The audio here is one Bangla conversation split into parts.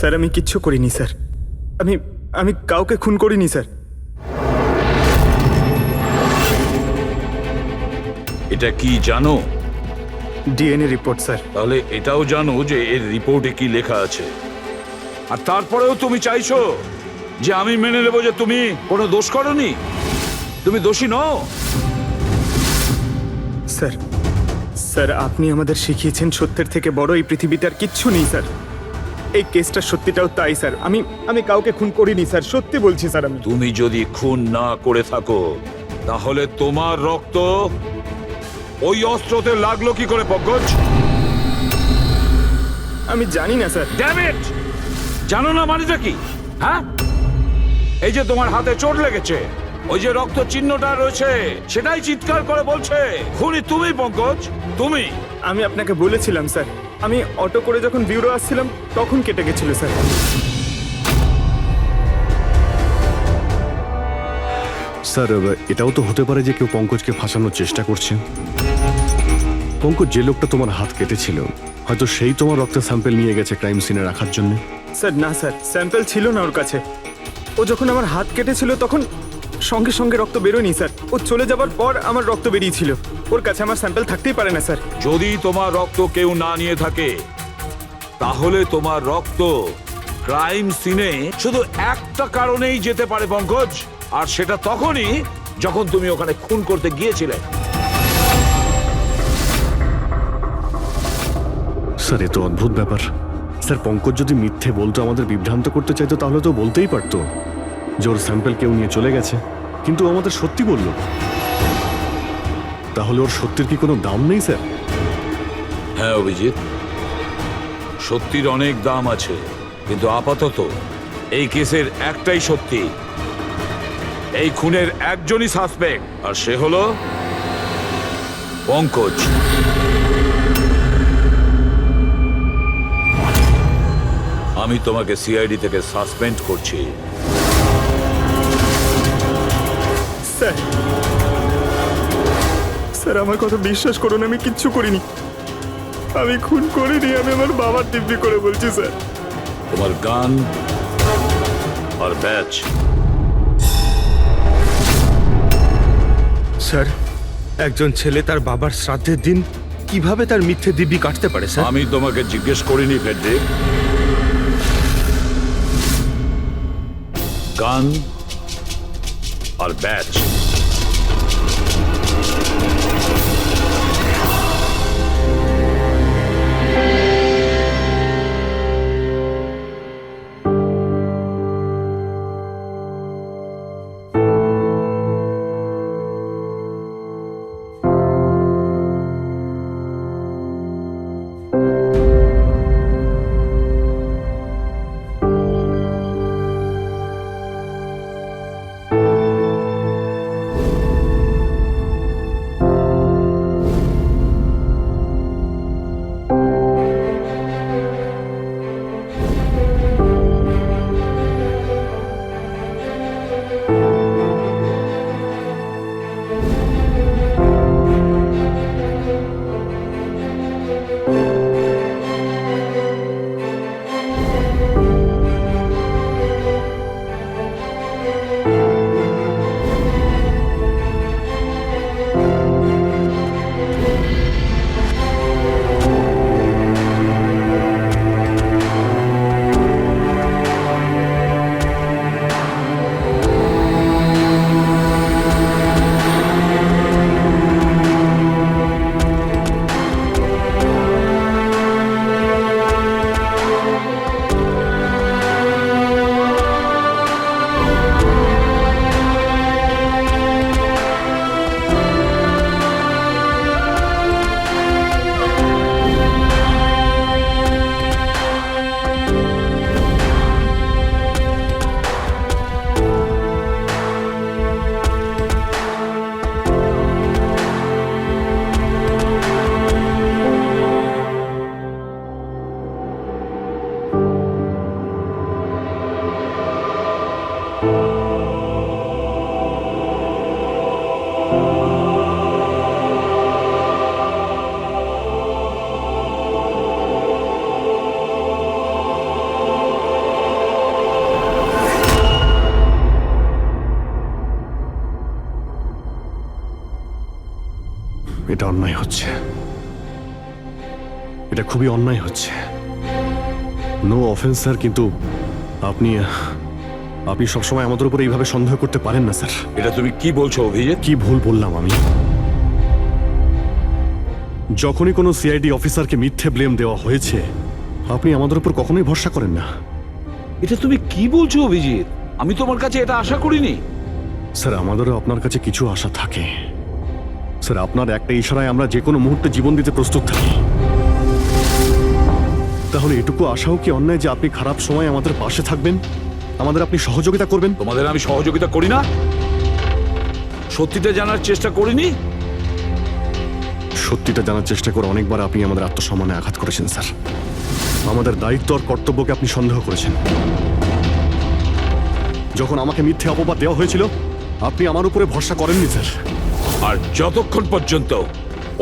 স্যার আমি কিচ্ছু করিনি স্যার। আমি আমি কাউকে খুন করিনি স্যার। এটা কি জানো? DNA report sir. তাহলে এটাও জানো যে এর রিপোর্টে কি লেখা আছে। আর তারপরেও তুমি চাইছো যে আমি মেনে নেব যে তুমি কোনো দোষ করনি, তুমি দোষী নও। স্যার স্যার আপনি আমাদের শিখিয়েছেন সত্যের থেকে বড় এই পৃথিবীতে আর কিচ্ছু নেই স্যার। এই কেসটা সত্যিটাও তাই স্যার। আমি কাউকে খুন করিনি স্যার, সত্যি বলছি স্যার। তুমি যদি খুন না করে থাকো তাহলে তোমার রক্ত ওই অস্ত্রতে লাগলো কি করে পঙ্কজ? আমি জানি না স্যার। Damn it! জানো না মানেটা কি? হ্যাঁ, এই যে তোমার হাতে চোট লেগেছে, ওই যে রক্ত চিহ্নটা রয়েছে, সেটাই চিৎকার করে বলছে খুনি তুমি পঙ্কজ, তুমি। আমি আপনাকে বলেছিলাম স্যার, আমি অটো করে যখন ব্যুরো আসছিলাম তখন কেটে গেছিল স্যার। স্যার এটাও তো হতে পারে যে কেউ পঙ্কজকে ফাঁসানোর চেষ্টা করছে। পঙ্কজ যে লোকটা তোমার হাত কেটেছিল হয়তো সেই তোমার রক্তের স্যাম্পেল নিয়ে গেছে ক্রাইম সিনে রাখার জন্য। স্যার না স্যার, স্যাম্পেল ছিল না ওর কাছে। ও যখন আমার হাত কেটেছিল তখন সঙ্গে সঙ্গে রক্ত বেরোয়নি স্যার। ও চলে যাবার পর আমার রক্ত বেরিয়েছিল। ওর কাছে আমার স্যাম্পেল থাকতেই পারে না স্যার। যদি তোমার রক্ত কেউ না নিয়ে থাকে তাহলে তোমার রক্ত ক্রাইম সিনে শুধু একটা কারণেই যেতে পারে পঙ্কজ, আর সেটা তখনই যখন তুমি ওখানে খুন করতে গিয়েছিলে। স্যার এ তো অদ্ভুত ব্যাপার। স্যার পঙ্কজ যদি মিথ্যে বলতো, আমাদের বিভ্রান্ত করতে চাইতো, তাহলে তো বলতেই পারতো যে ওর স্যাম্পেল কেউ নিয়ে চলে গেছে, কিন্তু আমাদের সত্যি বলল। তাহলে ওর সত্যির কি কোনো দাম নেই স্যার? হ্যাঁ অভিজিৎ, সত্যির অনেক দাম আছে, কিন্তু আপাতত এই কেসের একটাই সত্যি, এই খুনের একজনই সাসপেক্ট, আর সে হলো পঙ্কজ। আমি তোমাকে সিআইডি থেকে সাসপেন্ড করছি। স্যার স্যার আমার কথা বিশ্বাস করুন, আমি কিচ্ছু করিনি। আমি খুন করিনি, আমি আমার বাবার দিব্যি করে বলছি স্যার। তোমার গান আর ব্যাচ। স্যার, একজন ছেলে তার বাবার শ্রাদ্ধের দিন কিভাবে তার মিথ্যে দিব্যি কাটতে পারে স্যার? আমি তোমাকে জিজ্ঞেস করিনি ফেডরিক। গান আর ব্যাচ। অন্যায় হচ্ছে, এটা খুবই অন্যায় হচ্ছে। নো অফেন্স স্যার, কিন্তু আপনি আপনি সবসময় আমাদের উপরে এইভাবে সন্দেহ করতে পারেন না স্যার। এটা তুমি কি বলছো অভিজিৎ? কি ভুল বললাম আমি? যখনই কোনো সিআইডি অফিসারকে মিথ্যে ব্লেম দেওয়া হয়েছে, আপনি আমাদের উপর কখনোই ভরসা করেন না। এটা তুমি কি বলছো অভিজিৎ? আমি তোমার কাছে এটা আশা করিনি। স্যার, আমাদেরও আপনার কাছে কিছু আশা থাকে স্যার। আপনার একটা ইশারায় আমরা যে কোনো মুহূর্তে জীবন দিতে প্রস্তুত থাকি। তাহলে এটুকু আশাও কি অন্যায় যে আপনি খারাপ সময় আমাদের পাশে থাকবেন, আমাদের আপনি সহযোগিতা করবেন? তোমাদের আমি সহযোগিতা করি না? সত্যিটা জানার চেষ্টা করিনি? সত্যিটা জানার চেষ্টা করে অনেকবার আপনি আমাদের আত্মসম্মানে আঘাত করেছেন স্যার। আমাদের দায়িত্ব আর কর্তব্যকে আপনি সন্দেহ করেছেন। যখন আমাকে মিথ্যে অপবাদ দেওয়া হয়েছিল, আপনি আমার উপরে ভরসা করেননি স্যার। আর যতক্ষণ পর্যন্ত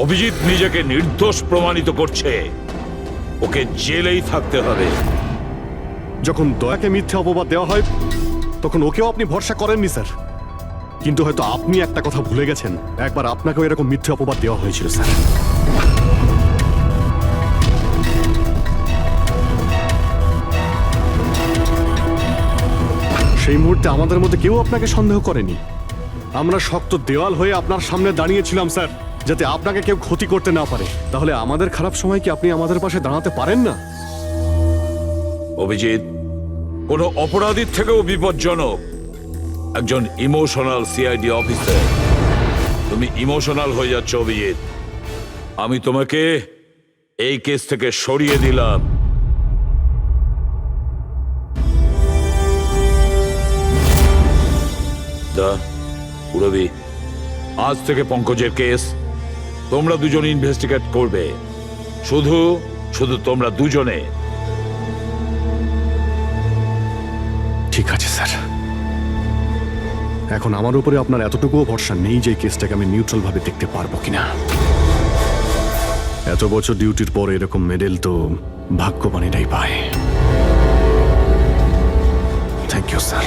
অভিজিৎ নিজেকে নির্দোষ প্রমাণিত করছে, ওকে জেলেই থাকতে হবে। যখন দয়াকে মিথ্যে অপবাদ দেওয়া হয়, তখন ওকেও আপনি ভরসা করেননি স্যার। কিন্তু হয়তো আপনি একটা কথা ভুলে গেছেন, একবার আপনাকেও এরকম মিথ্যে অপবাদ দেওয়া হয়েছিল স্যার। সেই মুহূর্তে আমাদের মধ্যে কেউ আপনাকে সন্দেহ করেনি। আমরা শক্ত দেওয়াল হয়ে আপনার সামনে দাঁড়িয়েছিলাম স্যার, যাতে আপনাকে কেউ ক্ষতি করতে না পারে। তাহলে আমাদের খারাপ সময় কি আপনি আমাদের পাশে দাঁড়াতে পারেন না? অভিজিৎ কোনো অপরাধীর থেকেও বিপজ্জনক একজন ইমোশনাল সিআইডি অফিসার। তুমি ইমোশনাল হয়ে যাচ্ছ অভিজিৎ। আমি তোমাকে এই কেস থেকে সরিয়ে দিলাম। পুরবি, আজ থেকে পঙ্কজের কেস তোমরা দুজন ইনভেস্টিগেট করবে। শুধু শুধু তোমরা দুজনে। ঠিক আছে স্যার। এখন আমার উপরে আপনার এতটুকুও ভরসা নেই যে কেসটাকে আমি নিউট্রাল ভাবে দেখতে পারবো কিনা। এত বছর ডিউটির পর এরকম মেডেল তো ভাগ্যবানীরাই পায়। Thank you sir.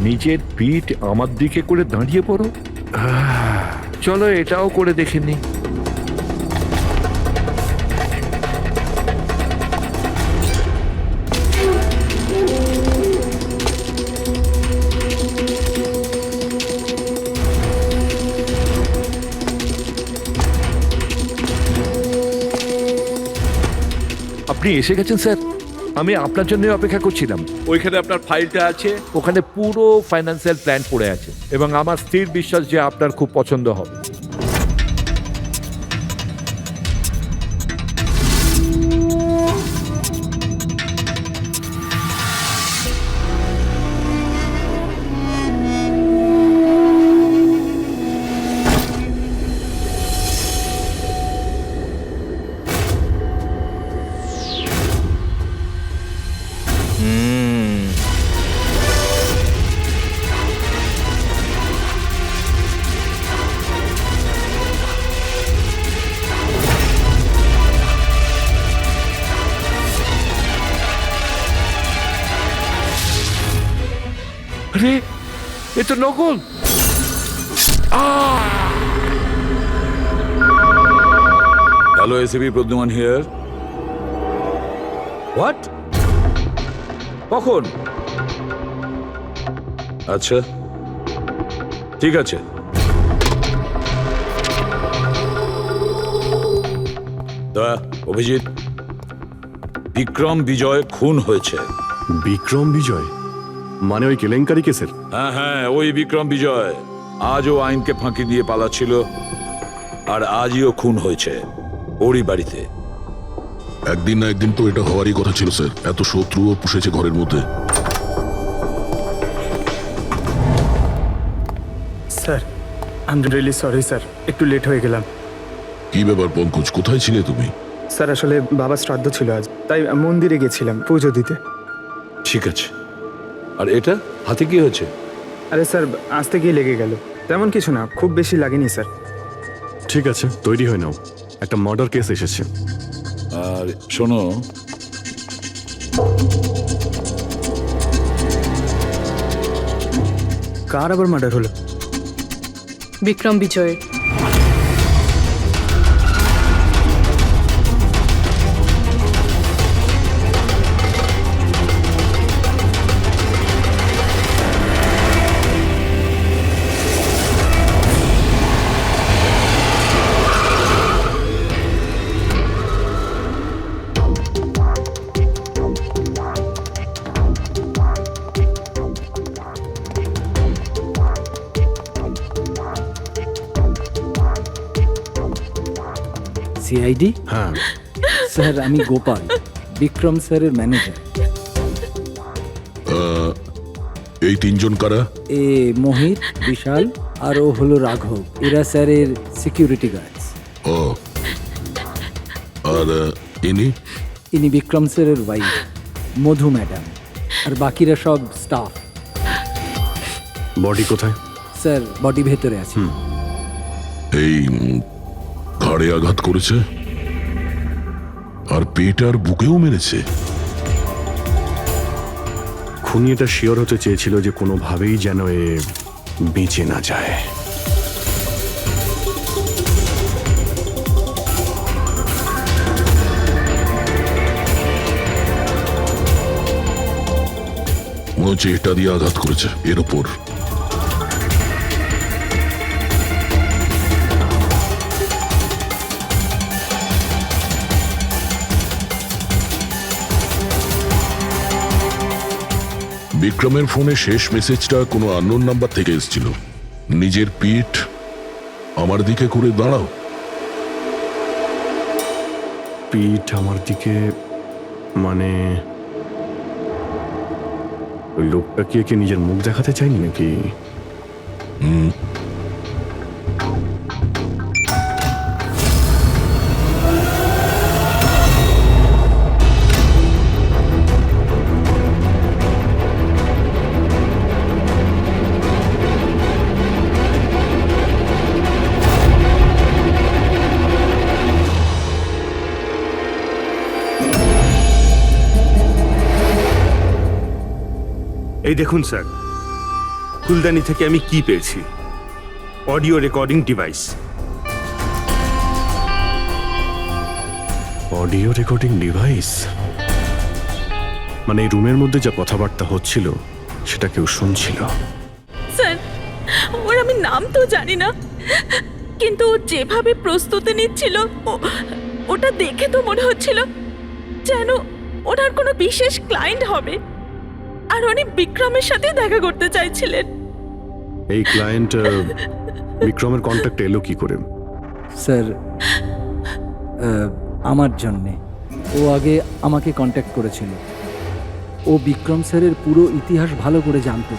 নিজের পিঠ আমার দিকে করে দাঁড়িয়ে পড়ো। চলো এটাও করে দেখে নি। আপনি এসে গেছেন স্যার। আমি আপনার জন্য অপেক্ষা করছিলাম। ওইখানে আপনার ফাইলটা আছে, ওখানে পুরো ফাইন্যান্সিয়াল প্ল্যান পড়ে আছে এবং আমার স্থির বিশ্বাস যে আপনার খুব পছন্দ হবে। আরে এ তো নকল। Hello ACP Pradyuman here. What? কখন? আচ্ছা ঠিক আছে। অভিজিৎ, বিক্রম বিজয় খুন হয়েছে। বিক্রম বিজয় মানে ওই কেলেঙ্কারি কেসের? হ্যাঁ হ্যাঁ, ওই বিক্রম বিজয় আজও আইনকে ফাঁকি দিয়ে পালাচ্ছিল, আর আজও খুন হয়েছে ওরই বাড়িতে। একদিন না একদিন তো এটা হওয়ারই কথা ছিল স্যার, এত শত্রুও পুষেছে ঘরের মধ্যে। Sir I am really sorry sir, একটু লেট হয়ে গেলাম। কি ব্যাপার পঙ্কজ, কোথায় ছিলে তুমি? স্যার আসলে বাবার শ্রাদ্ধ ছিল আজ, তাই মন্দিরে গেছিলাম পুজো দিতে। ঠিক আছে, আর এটা হাতে কি হয়েছে? আরে স্যার আসতে গিয়ে লেগে গেল, তেমন কিছু না, খুব বেশি লাগেনি স্যার। ঠিক আছে, তৈরি হয়ে নাও, একটা মার্ডার কেস এসেছে। আর শোনো, কার আবার মার্ডার হলো? বিক্রম বিজয়ের। সিআইডি? হ্যাঁ, স্যার আমি গোপাল, বিক্রম স্যারের ম্যানেজার। এই তিনজন কারা? এ মোহিত, বিশাল আর ও হলো রাঘব, এরা স্যারের সিকিউরিটি গার্ডস। ও, আর ইনি? ইনি বিক্রম স্যারের ওয়াইফ মধু ম্যাডাম, আর বাকিরা সব স্টাফ। বডি কোথায়? স্যার বডি ভেতরে আছে। এই ঘাড়ে আঘাত করেছে আর পেট আর বুকেও মেরেছে। খুনি এটা শিওর হতে চেয়েছিল যে কোনোভাবেই যেন এ বেঁচে না যায়। মনে হচ্ছে এটা দিয়ে আঘাত করেছে এর ওপর। বিক্রমের ফোনে শেষ মেসেজটা কোনো আননোন নাম্বার থেকে এসেছিল, নিজের পিঠ আমার দিকে করে দাঁড়াও। পিঠ আমার দিকে মানে ওই লোকটা কি একে নিজের মুখ দেখাতে চাইনি নাকি? এই দেখুন স্যার, ফুলদানি থেকে আমি কি পেয়েছি, audio recording device. Audio recording device মানে এই রুমের মধ্যে যা কথাবার্তা হচ্ছিল সেটা কেউ শুনছিল। স্যার ওর আমি নাম তো জানি না, কিন্তু ও যেভাবে প্রস্তুতি নিচ্ছিল ওটা দেখে তো মনে হচ্ছিল যেন ওনার কোনো বিশেষ ক্লায়েন্ট হবে, আর উনি বিক্রমের সাথে দেখা করতে চাইছিলেন। এই ক্লায়েন্ট বিক্রমের কন্ট্যাক্ট এলো কি করে? স্যার আমার জন্যে ও আগে আমাকে কন্ট্যাক্ট করেছিল। ও বিক্রম স্যারের পুরো ইতিহাস ভালো করে জানতো,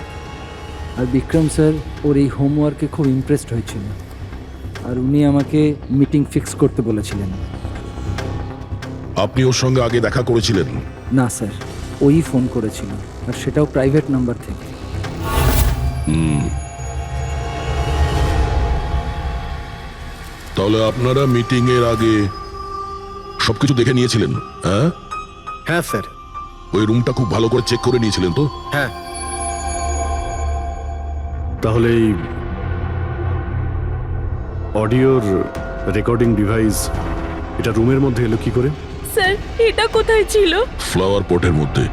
আর বিক্রম স্যার ওর এই হোমওয়ার্কে খুব ইমপ্রেসড হয়েছিল, আর উনি আমাকে মিটিং ফিক্স করতে বলেছিলেন। আপনি ওর সঙ্গে আগে দেখা করেছিলেন? না স্যার, ওই ফোন করেছিল, আর সেটাও প্রাইভেট নাম্বার থেকে। তাহলে আপনারা মিটিং এর আগে সবকিছু দেখে নিয়েছিলেন? হ্যাঁ হ্যাঁ স্যার। ওই রুমটা খুব ভালো করে চেক করে নিয়েছিলেন তো? হ্যাঁ। তাহলে এই অডিওর রেকর্ডিং ডিভাইস এটা রুমের মধ্যে এলো কি করে? স্যার এটা কোথায় ছিল? ফ্লাওয়ার পটের মধ্যে।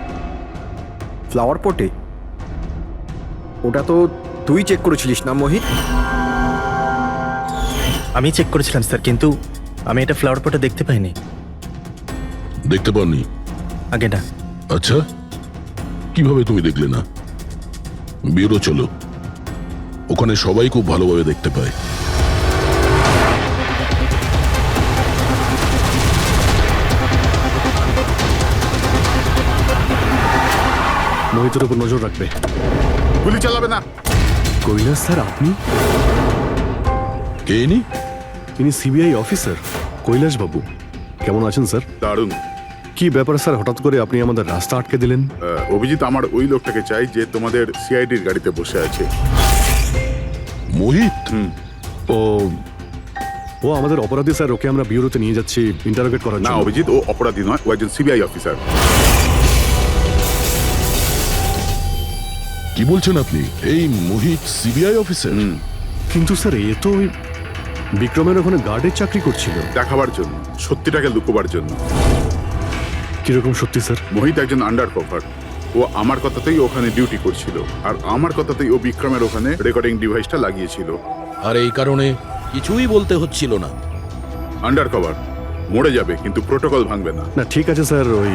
ফ্লাওয়ার পটে? ওটা তো তুই চেক করেছিলিস না মোহিত? আমি চেক করেছিলাম স্যার, কিন্তু আমি এটা ফ্লাওয়ার পটে দেখতে পাইনি। দেখতে পাননি? আগে না। আচ্ছা, কিভাবে তুমি দেখলে না? ব্যুরো চলো, ওখানে সবাই খুব ভালোভাবে দেখতে পায়। মোহিতের উপর নজর রাখবে। গুলি চালাবে না। কৈলাস স্যার, আপনি? কে ইনি? ইনি সিবিআই অফিসার কৈলাস বাবু। কেমন আছেন স্যার? দারুণ। কি ব্যাপার স্যার, হঠাৎ করে আপনি আমাদের রাস্তা আটকে দিলেন? অভিজিৎ আমার ওই লোকটাকে চাই যে তোমাদের সিআইডির গাড়িতে বসে আছে। মোহিত? ও ও আমাদের অপরাধী স্যার, ওকে আমরা ব্যুরোতে নিয়ে যাচ্ছি ইন্টারোগেট করার না জন্য। অভিজিৎ, ও অপরাধী নয়, ও একজন সিবিআই অফিসার। কি বলছেন আপনি? এই মোহিত সিবিআই অফিসার? কিন্তু স্যার, এ তো ওই বিক্রমের ওখানে গার্ডের চাকরি করছিল। দেখাবার জন্য, সত্যিটাকে লুকোবার জন্য। কিরকম সত্যি স্যার? মোহিত একজন আন্ডার কভার। ও আমার কথাতেই ওখানে ডিউটি করছিল, আর আমার কথাতেই ও বিক্রমের ওখানে রেকর্ডিং ডিভাইসটা লাগিয়েছিল। আর এই কারণে কিছুই বলতে হচ্ছিল না। আন্ডার কভার মরে যাবে কিন্তু প্রোটোকল ভাঙবে না। না ঠিক আছে স্যার, ওই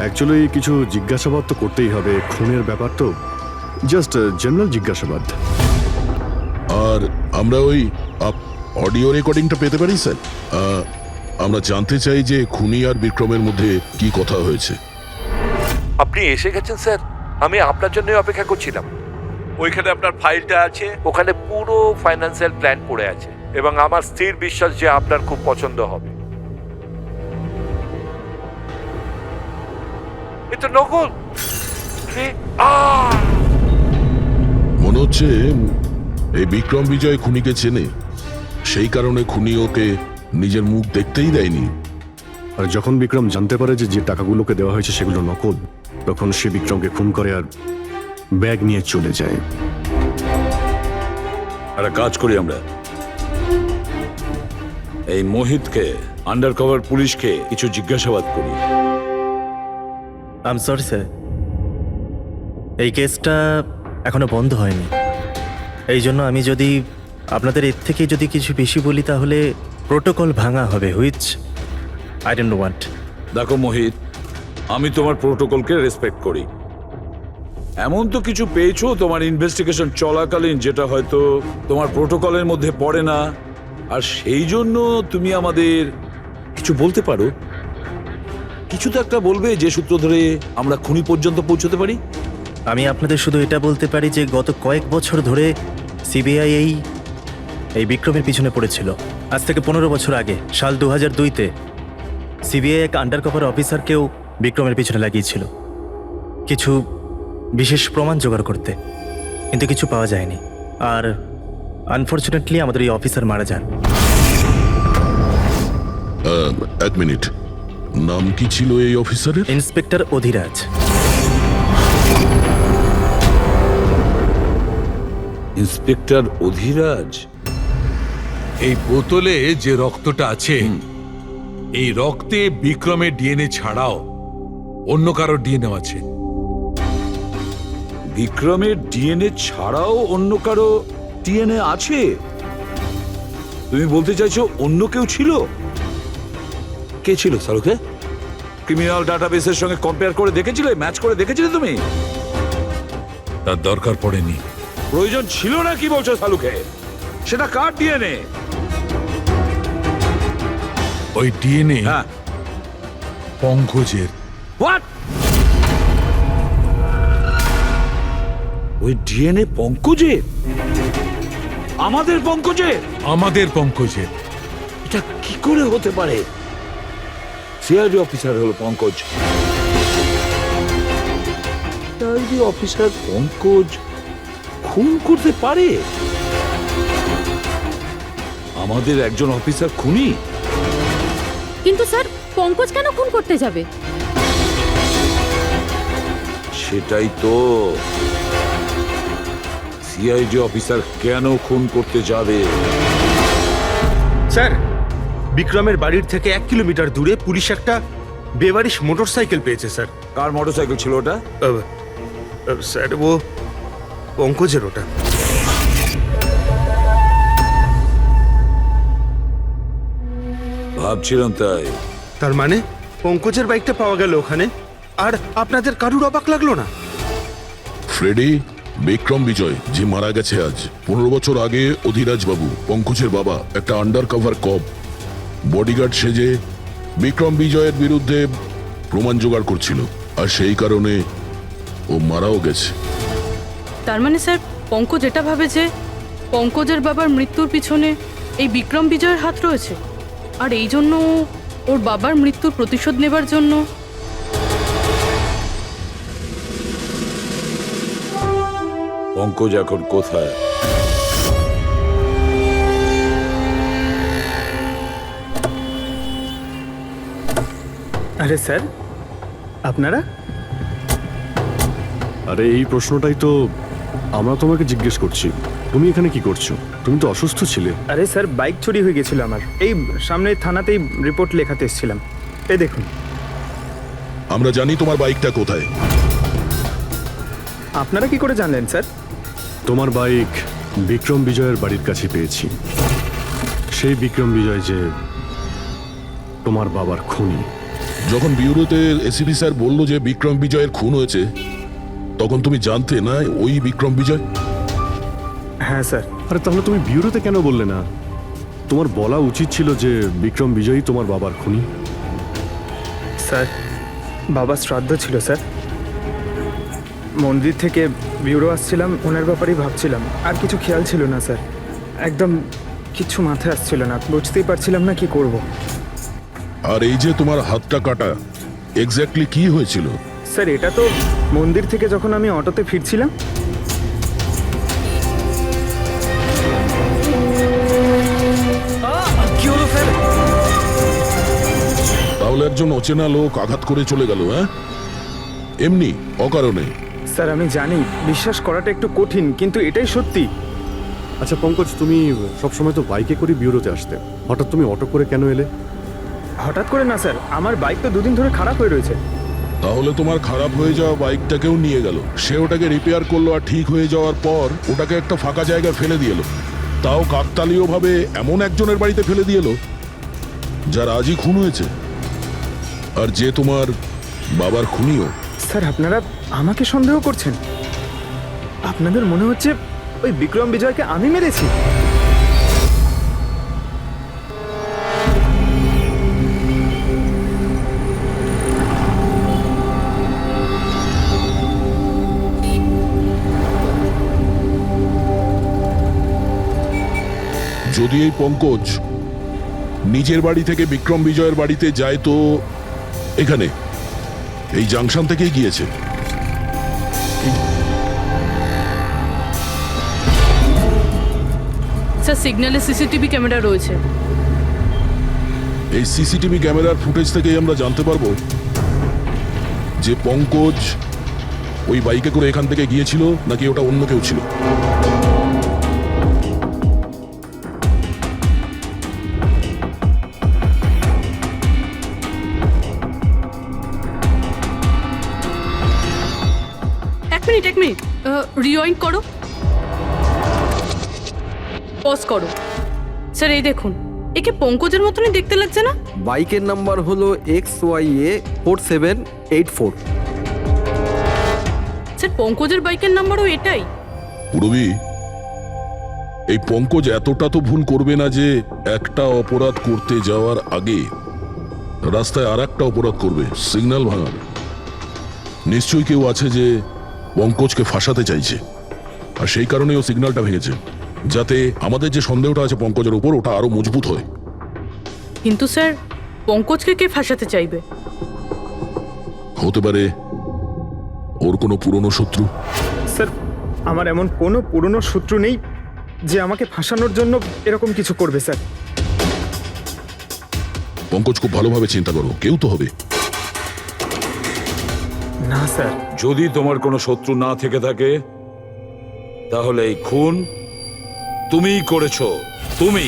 অ্যাকচুয়ালি কিছু জিজ্ঞাসাবাদ তো করতেই হবে, খুনের ব্যাপার তো, জাস্ট জেনারেল জিজ্ঞাসাবাদ। আর আমরা ওই অডিও রেকর্ডিংটা পেতে পারি স্যার? আমরা জানতে চাই যে খুনি আর বিক্রমের মধ্যে কি কথা হয়েছে। আপনি এসে গেছেন স্যার, আমি আপনার জন্য অপেক্ষা করছিলাম। ওইখানে আপনার ফাইলটা আছে, ওখানে পুরো ফাইন্যান্সিয়াল প্ল্যান পড়ে আছে এবং আমার স্থির বিশ্বাস যে আপনার খুব পছন্দ হবে। এটা নকল। মনে হচ্ছে এই বিক্রম বিজয় খুনিকে চেনে, সেই কারণে খুনি ওকে নিজের মুখ দেখতেই দেয়নি। আর যখন বিক্রম জানতে পারে যে যে টাকাগুলোকে দেওয়া হয়েছে সেগুলো নকল, তখন সে বিক্রমকে খুন করে আর ব্যাগ নিয়ে চলে যায়। একটা কাজ করি আমরা, এই মোহিতকে, আন্ডার কভার পুলিশকে কিছু জিজ্ঞাসাবাদ করি। আই এম সরি স্যার, এই কেসটা এখনো বন্ধ হয়নি। এই জন্য আমি যদি আপনাদের এর থেকে যদি কিছু বেশি বলি তাহলে প্রোটোকল ভাঙা হবে, হুইচ আই ডোন্ট ওয়ান্ট। দেখো মোহিত, আমি তোমার প্রোটোকলকে রেসপেক্ট করি। এমন তো কিছু পেয়েছো তোমার ইনভেস্টিগেশন চলাকালীন যেটা হয়তো তোমার প্রোটোকলের মধ্যে পড়ে না, আর সেই জন্য তুমি আমাদের কিছু বলতে পারো। কিছু তো একটা বলবে যে সূত্র ধরে আমরা খুনি পর্যন্ত পৌঁছতে পারি। আমি আপনাদের শুধু এটা বলতে পারি যে গত কয়েক বছর ধরে সিবিআই এই বিক্রমের পিছনে পড়েছিল। আজ থেকে 15 বছর আগে, সাল 2002-তে সিবিআই এক আন্ডার কভার অফিসারকেও বিক্রমের পিছনে লাগিয়েছিল কিছু বিশেষ প্রমাণ জোগাড় করতে, কিন্তু কিছু পাওয়া যায়নি। আর আনফর্চুনেটলি আমাদের এই অফিসার মারা যান। এক মিনিট, নাম কি ছিল এই অফিসারের? ইন্সপেক্টর অধিরাজ। ইন্সপেক্টর অধিরাজ? এই বোতলে যে রক্তটা আছে, এই রক্তে বিক্রমের ডিএনএ ছাড়াও অন্য কারো ডিএনএ আছে। বিক্রমের ডিএনএ ছাড়াও অন্য কারো ডিএনএ আছে? তুমি বলতে চাইছো অন্য কেউ ছিল? কে ছিল সালুকে? ক্রিমিনাল ডাটাবেসের সঙ্গে কম্পেয়ার করে দেখেছিলে, ম্যাচ করে দেখেছিলে তুমি? তার দরকার পড়েনি। প্রয়োজন ছিল না কি বলছো সালুকে? সেটা কার ডিএনএ? ওই ডিএনএ হ্যাঁ, পঙ্কজের। হোয়াট? ওই ডিএনএ পঙ্কজের? আমাদের পঙ্কজের? আমাদের পঙ্কজের। এটা কি করে হতে পারে? সিআইডি অফিসার হলো পঙ্কজ। সিআইডি অফিসার পঙ্কজ খুন করতে পারে? আমাদের একজন অফিসার খুনি? কিন্তু স্যার, পঙ্কজ কেন খুন করতে যাবে? সেটাই তো, সিআইডি অফিসার কেন খুন করতে যাবে? স্যার, বিক্রমের বাড়ির থেকে 1 কিলোমিটার দূরে পুলিশ একটা বেবারিশ মোটরসাইকেল পেয়েছে স্যার। কার মোটরসাইকেল ছিল ওটা? স্যার, ও পঙ্কজের ওটা। ভাবছিলাম তাই। তার মানে পঙ্কজের বাইকটা পাওয়া গেল ওখানে, আর আপনাদের কারুর অবাক লাগলো না? ফ্রেডি, বিক্রম বিজয় যে মারা গেছে আজ 15 বছর আগে, অধিরাজ বাবু পঙ্কজের বাবা একটা আন্ডার কভার কপ বডিগার্ড সেজে বিক্রম বিজয়ের বিরুদ্ধে প্রমাণ জোগাড় করছিল, আর সেই কারণে ও মারাও গেছে। তার মানে স্যার পঙ্কজ এটা ভাবে যে পঙ্কজের বাবার মৃত্যুর পিছনে এই বিক্রম বিজয়ের হাত রয়েছে, আর এই জন্য ওর বাবার মৃত্যুর প্রতিশোধ নেবার জন্য। পঙ্কজ এখন কোথায়? আরে স্যার, আপনারা? আরে এই প্রশ্নটাই তো আমরা তোমাকে জিজ্ঞেস করছি। তুমি এখানে কি করছো? তুমি তো অসুস্থ ছিলে। আরে স্যার, বাইক চুরি হয়ে গেছিল আমার। এই সামনে থানাতেই রিপোর্ট লেখাতে এসেছিলাম। এই দেখুন। আমরা জানি তোমার বাইকটা কোথায়। আপনারা কি করে জানলেন স্যার? তোমার বাইক বিক্রম বিজয়ের বাড়ির কাছে পেয়েছি। সেই বিক্রম বিজয় যে তোমার বাবার খুনি। যখন ব্যুরোতে এসিপি স্যার বলল যে বিক্রম বিজয়ের খুন হয়েছে, তখন তুমি জানতে না ওই বিক্রম বিজয়? হ্যাঁ স্যার। আরে তাহলে তুমি ব্যুরোতে কেন বললে না? তোমার বলা উচিত ছিল যে বিক্রম বিজয়ই তোমার বাবার খুনি। স্যার, বাবার শ্রাদ্ধ ছিল স্যার। মন্দির থেকে ব্যুরো আসছিলাম, ওনার ব্যাপারেই ভাবছিলাম, আর কিছু খেয়াল ছিল না স্যার। একদম কিচ্ছু মাথায় আসছিল না, বুঝতেই পারছিলাম না কি করব। আর এই যে তোমার হাতটা কাটা, এক্স্যাক্টলি কি হয়েছিল? স্যার, এটা তো মন্দির থেকে যখন আমি অটোতে ফিরছিলাম। কি হলো স্যার? তাহলে একজন অচেনা লোক আঘাত করে চলে গেল, হ্যাঁ? এমনি অকারণে? স্যার, আমি জানি বিশ্বাস করাটা একটু কঠিন, কিন্তু এটাই সত্যি। আচ্ছা পঙ্কজ, তুমি সবসময় তো বাইকে করে ব্যুরোতে আসতে, হঠাৎ তুমি অটো করে কেন এলে? হঠাৎ করে না স্যার, আমার বাইক তো দুদিন ধরে খারাপ হয়ে রয়েছে। তাহলে তোমার খারাপ হয়ে যাওয়া বাইকটাকেও নিয়ে গেল, সে ওটাকে রিপেয়ার করলো, আর ঠিক হয়ে যাওয়ার পর ওটাকে একটা ফাঁকা জায়গায় ফেলে দিয়ে এলো, তাও কাকতালীয় ভাবে এমন একজনের বাড়িতে ফেলে দিয়ে এলো যার আজই খুন হয়েছে, আর যে তোমার বাবার খুনিও। স্যার, আপনারা আমাকে সন্দেহ করছেন? আপনাদের মনে হচ্ছে ওই বিক্রম বিজয়কে আমি মেরেছি? যদি এই পঙ্কজ নিজের বাড়ি থেকে বিক্রম বিজয়ের বাড়িতে যায়, তো এখানে এই জাংশন থেকেই গিয়েছে। স্যার, সিগন্যালে সিসিটিভি ক্যামেরা রয়েছে। এই সিসিটিভি ক্যামেরার ফুটেজ থেকেই আমরা জানতে পারবো যে পঙ্কজ ওই বাইকে করে এখান থেকে গিয়েছিল নাকি ওটা অন্য কেউ ছিল। এক মিনিট রিওয়াইন্ড করো, পজ করো। স্যার, এই দেখুন, একে পঙ্কজের মতনই দেখতে লাগছে না? বাইকের নাম্বার হলো XYA4784। স্যার, পঙ্কজের বাইকের নাম্বারও এটাই। পুরবি, এই পঙ্কজ এতটা তো ভুল করবে না যে একটা অপরাধ করতে যাওয়ার আগে রাস্তায় আর একটা অপরাধ করবে, সিগন্যাল ভাঙার। নিশ্চয়ই কেউ আছে যে পঙ্কজকে ফাঁসাতে চাইছে, আর সেই কারণে ও সিগন্যালটা ভেঙেছে, যাতে আমাদের যে সন্দেহটা আছে পঙ্কজের উপর, ওটা আরো মজবুত হয়। কিন্তু স্যার, পঙ্কজকে কে ফাঁসাতে চাইবে? হতে পারে ওর কোনো পুরনো শত্রু। স্যার, আমার এমন কোনো পুরনো শত্রু নেই যে আমাকে ফাঁসানোর জন্য এরকম কিছু করবে স্যার। পঙ্কজ, খুব ভালোভাবে চিন্তা করো, কেউ তো হবে। না স্যার। যদি তোমার কোনো শত্রু না থেকে থাকে, তাহলে এই খুন তুমিই করেছো। তুমি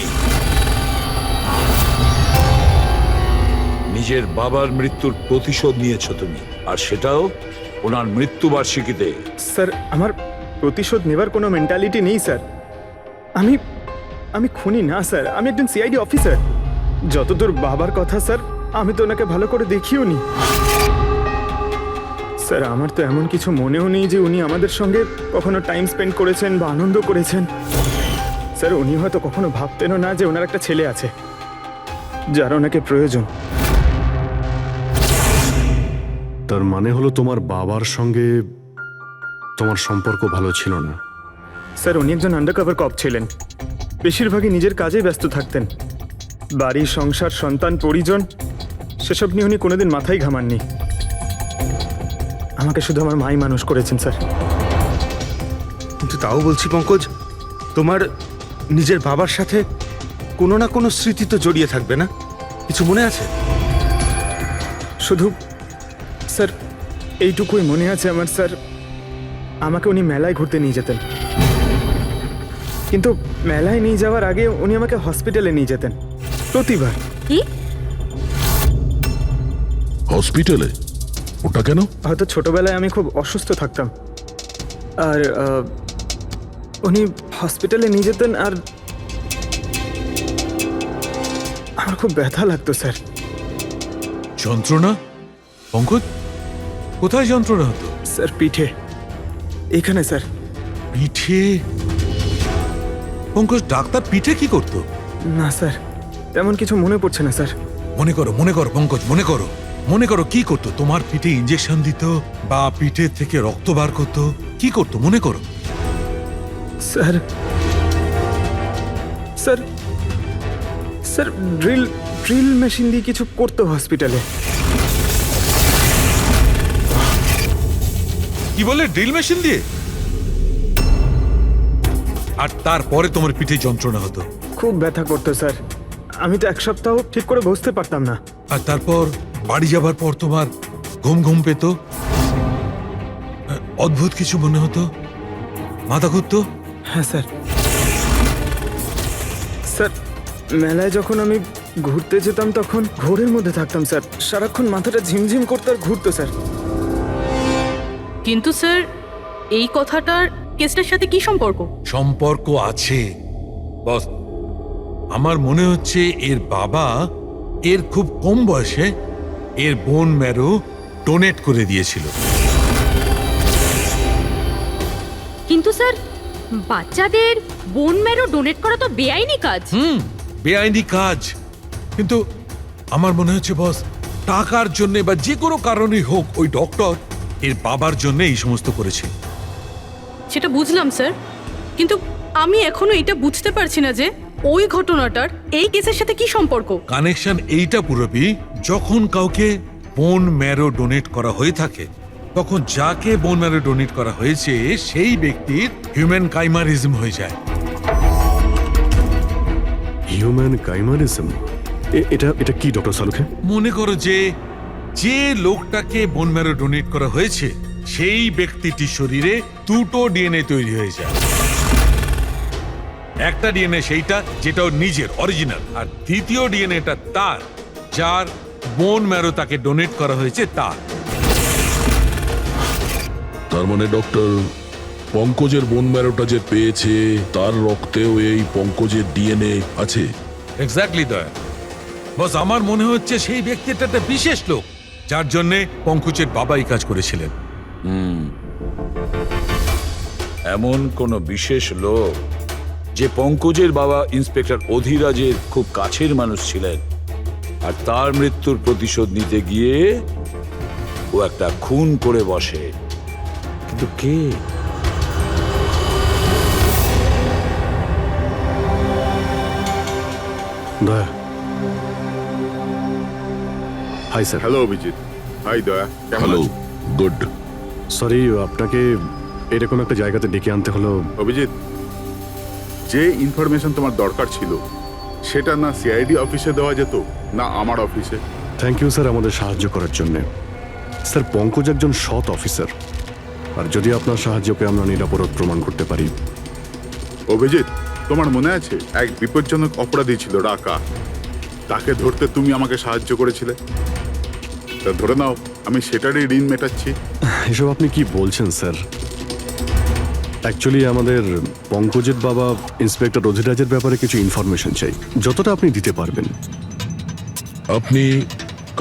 নিজের বাবার মৃত্যুর প্রতিশোধ নিয়েছো তুমি, আর সেটাও ওনার মৃত্যুবার্ষিকীতে। স্যার, আমার প্রতিশোধ নেবার কোনো মেন্টালিটি নেই স্যার। আমি খুনি না স্যার, আমি একজন সিআইডি অফিসার। যতদূর বাবার কথা স্যার, আমি তো ওনাকে ভালো করে দেখিও নি। স্যার আমার তো এমন কিছু মনেও নেই যে উনি আমাদের সঙ্গে কখনো টাইম স্পেন্ড করেছেন বা আনন্দ করেছেন। স্যার উনি হয়তো কখনো ভাবতেনও না যে ওনার একটা ছেলে আছে যার ওনাকে প্রয়োজন। তার মানে হলো তোমার বাবার সঙ্গে তোমার সম্পর্ক ভালো ছিল না? স্যার উনি একজন আন্ডারকভার কপ ছিলেন, বেশিরভাগই নিজের কাজেই ব্যস্ত থাকতেন। বাড়ি, সংসার, সন্তান, পরিজন সেসব নিয়ে উনি কোনোদিন মাথায় ঘামাননি। আমাকে শুধু আমার মাই মানুষ করেছেন স্যার। কিন্তু তাও বলছি পঙ্কজ, তোমার নিজের বাবার সাথে কোনো না কোনো স্মৃতি তো জড়িয়ে থাকবে না? কিছু মনে আছে? শুধু স্যার এইটুকুই মনে আছে আমার স্যার, আমাকে উনি মেলায় ঘুরতে নিয়ে যেতেন, কিন্তু মেলায় নিয়ে যাওয়ার আগে উনি আমাকে হসপিটালে নিয়ে যেতেন প্রতিবার। কি? হসপিটালে? ওটা কেন? হয়তো ছোটবেলায় আমি খুব অসুস্থ থাকতাম, আর উনি হসপিটালে নিয়ে যেতেন, আর আমার খুব ব্যথা লাগতো স্যার। যন্ত্রণা? পঙ্কজ, কোথায় যন্ত্রণা হতো? স্যার পিঠে, এখানে স্যার। পিঠে? পঙ্কজ, ডাক্তার পিঠে কি করতো? না স্যার, তেমন কিছু মনে পড়ছে না স্যার। মনে করো পঙ্কজ, মনে করো কি করতো? তোমার পিঠে ইঞ্জেকশন দিত বা পিঠে থেকে রক্ত বার করতো? কি করতো মনে করো? Sir sir sir drill machine দিয়ে কিছু করতো হসপিটালে। কি বলে, ড্রিল মেশিন দিয়ে? আর তারপরে তোমার পিঠে যন্ত্রণা হতো? খুব ব্যথা করতো স্যার, আমি তো এক সপ্তাহ ঠিক করে বসতে পারতাম না। আর তারপর বাড়ি যাবার পর তোমার ঘুম পেত, অদ্ভুত কিছু মনে হতো, মাথা ঘুরতো? হ্যাঁ স্যার। স্যার মেলায় যখন আমি ঘুরতে যেতাম তখন ঘোরের মধ্যে থাকতাম স্যার, সারাক্ষণ মাথাটা ঝিমঝিম করতে আর ঘুরতো স্যার। কিন্তু স্যার এই কথাটার কেসটার সাথে কি সম্পর্ক? সম্পর্ক আছে বস। আমার মনে হচ্ছে এর বাবা এর খুব কম বয়সে এর বোন ম্যারো ডোনেট করে দিয়েছিল। কিন্তু স্যার বাচ্চাদের বোন ম্যারো ডোনেট করা তো বেআইনি কাজ। বেআইনি কাজ, কিন্তু আমার মনে হচ্ছে বস টাকার জন্য বা যে কোনো কারণেই হোক ওই ডক্টর এর বাবার জন্য এই সমস্ত করেছে। সেটা বুঝলাম স্যার, কিন্তু আমি এখনো এটা বুঝতে পারছি না যে ওই ঘটনাটার এই কেসের সাথে কি সম্পর্ক। কানেকশন এইটা পুরোপুরি, যখন কাউকে বোন ম্যারো ডোনেট করা হয়ে থাকে তখন যাকে বোন ম্যারো ডোনেট করা হয়েছে সেই ব্যক্তির হিউম্যান কাইমারিজম হয়ে যায়। হিউম্যান কাইমারিজম? এটা কি ডক্টর সালুখে? মনে করো যে লোকটাকে বোন ম্যারো ডোনেট করা হয়েছে সেই ব্যক্তিটির শরীরে দুটো ডিএনএ তৈরি হয়ে যায়। একটা ডিএনএ সেইটা যেটা ওর নিজের অরিজিনাল, আর দ্বিতীয় ডিএনএটা তার যার বোন ম্যারো তাকে ডোনেট করা হয়েছে তার। তার মানে ডক্টর, পঙ্কজের বোন ম্যারোটা যে পেয়েছে তার রক্তেও এই পঙ্কজের ডিএনএ আছে? এক্স্যাক্টলি দয়া বস, আমার মনে হচ্ছে সেই ব্যক্তিটা একটা বিশেষ লোক যার জন্য পঙ্কজের বাবা এই কাজ করেছিলেন। এমন কোন বিশেষ লোক যে পঙ্কজের বাবা ইন্সপেক্টর অধিরাজের খুব কাছের মানুষ ছিলেন, আর তার মৃত্যুর প্রতিশোধ নিতে গিয়ে ও একটা খুন করে বসে। কিন্তু কে? Daya. Hi sir. Hello Abhijit. Hi Daya, কেমন হ্যালো, আছো? গুড। সরি আপনাকে এরকম একটা জায়গাতে ডেকে আনতে হলো। অভিজিৎ, যে ইনফরমেশন তোমার দরকার ছিল সেটা না সিআইডি অফিসে দেওয়া যেত না আমার অফিসে। থ্যাংক ইউ স্যার আমাদের সাহায্য করার জন্য। স্যার পঙ্কজ একজন সৎ অফিসার, আর যদি আপনার সাহায্যকে আমরা নিরাপরাধ প্রমাণ করতে পারি। অভিজিৎ, তোমার মনে আছে এক বিপজ্জনক অপরাধী ছিল রাকা, তাকে ধরতে তুমি আমাকে সাহায্য করেছিলে। তা ধরে নাও আমি সেটারই ঋণ মেটাচ্ছি। এসব আপনি কি বলছেন স্যার? অ্যাকচুয়ালি আমাদের পঙ্কজের বাবা ইন্সপেক্টর অধিরাজের ব্যাপারে কিছু ইনফরমেশন চাই, যতটা আপনি দিতে পারবেন। আপনি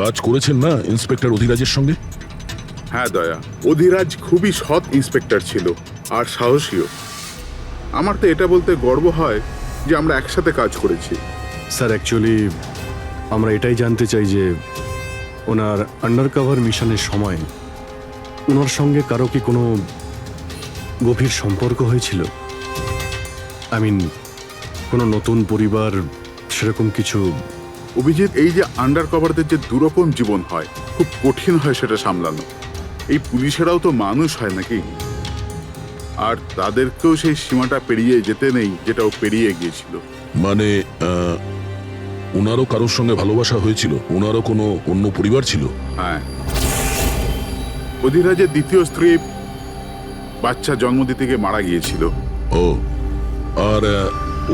কাজ করেছেন না ইন্সপেক্টর অধিরাজের সঙ্গে? হ্যাঁ দয়া, অধিরাজ খুবই সৎ ইন্সপেক্টর ছিল আর সাহসীও। আমার তো এটা বলতে গর্ব হয় যে আমরা একসাথে কাজ করেছি। স্যার অ্যাকচুয়ালি আমরা এটাই জানতে চাই যে ওনার আন্ডারকভার মিশনের সময় ওনার সঙ্গে কারো কি কোনো গভীর সম্পর্ক হয়েছিল? আই মিন কোনো নতুন পরিবার সেরকম কিছু? অভিজিৎ, এই যে আন্ডার কভারদের যে দুরকম জীবন হয়, খুব কঠিন হয় সেটা সামলানো। এই পুলিশেরাও তো মানুষ হয় নাকি, আর তাদেরকেও সেই সীমাটা পেরিয়ে যেতে নেই যেটা ও পেরিয়ে গিয়েছিল। মানে ওনারও কারোর সঙ্গে ভালোবাসা হয়েছিল? ওনারও কোনো অন্য পরিবার ছিল? হ্যাঁ, অধিরাজের দ্বিতীয় স্ত্রী বাচ্চা জন্ম দিতে গিয়ে মারা গিয়েছিল। ও, আর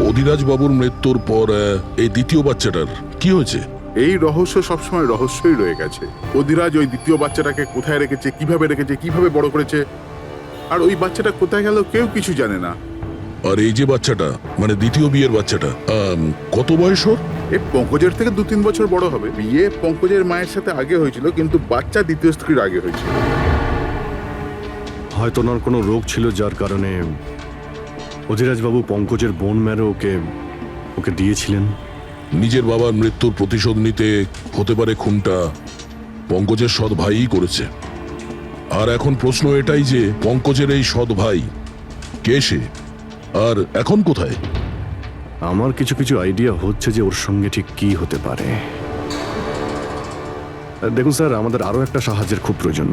অধিরাজ বাবুর মৃত্যুর পর এই দ্বিতীয় বাচ্চাটার কি হয়েছে? এই রহস্য সবসময় রহস্যই রয়ে গেছে। অধিরাজ ওই দ্বিতীয় বাচ্চাটাকে কোথায় রেখেছে, কিভাবে বড় করেছে, আর ওই বাচ্চাটা কোথায় গেল কেউ কিছু জানে না। আর এই যে বাচ্চাটা, মানে দ্বিতীয় বিয়ের বাচ্চাটা, কত বয়স ওর? এ পঙ্কজের থেকে 2-3 বছর বড় হবে। বিয়ে পঙ্কজের মায়ের সাথে আগে হয়েছিল, কিন্তু বাচ্চা দ্বিতীয় স্ত্রীর আগে হয়েছিল। হয়তো ওনার কোনো রোগ ছিল যার কারণে অধিরাজবাবু পঙ্কজের বোন ম্যারো ওকে দিয়েছিলেন। নিজের বাবার মৃত্যুর প্রতিশোধ নিতে হতে পারে খুনটা পঙ্কজের সৎ ভাইই করেছে। আর এখন প্রশ্ন এটাই যে পঙ্কজের এই সৎ ভাই কে সে, আর এখন কোথায়? আমার কিছু কিছু আইডিয়া হচ্ছে যে ওর সঙ্গে ঠিক কি হতে পারে। দেখুন স্যার, আমাদের আরো একটা সাহায্যের খুব প্রয়োজন।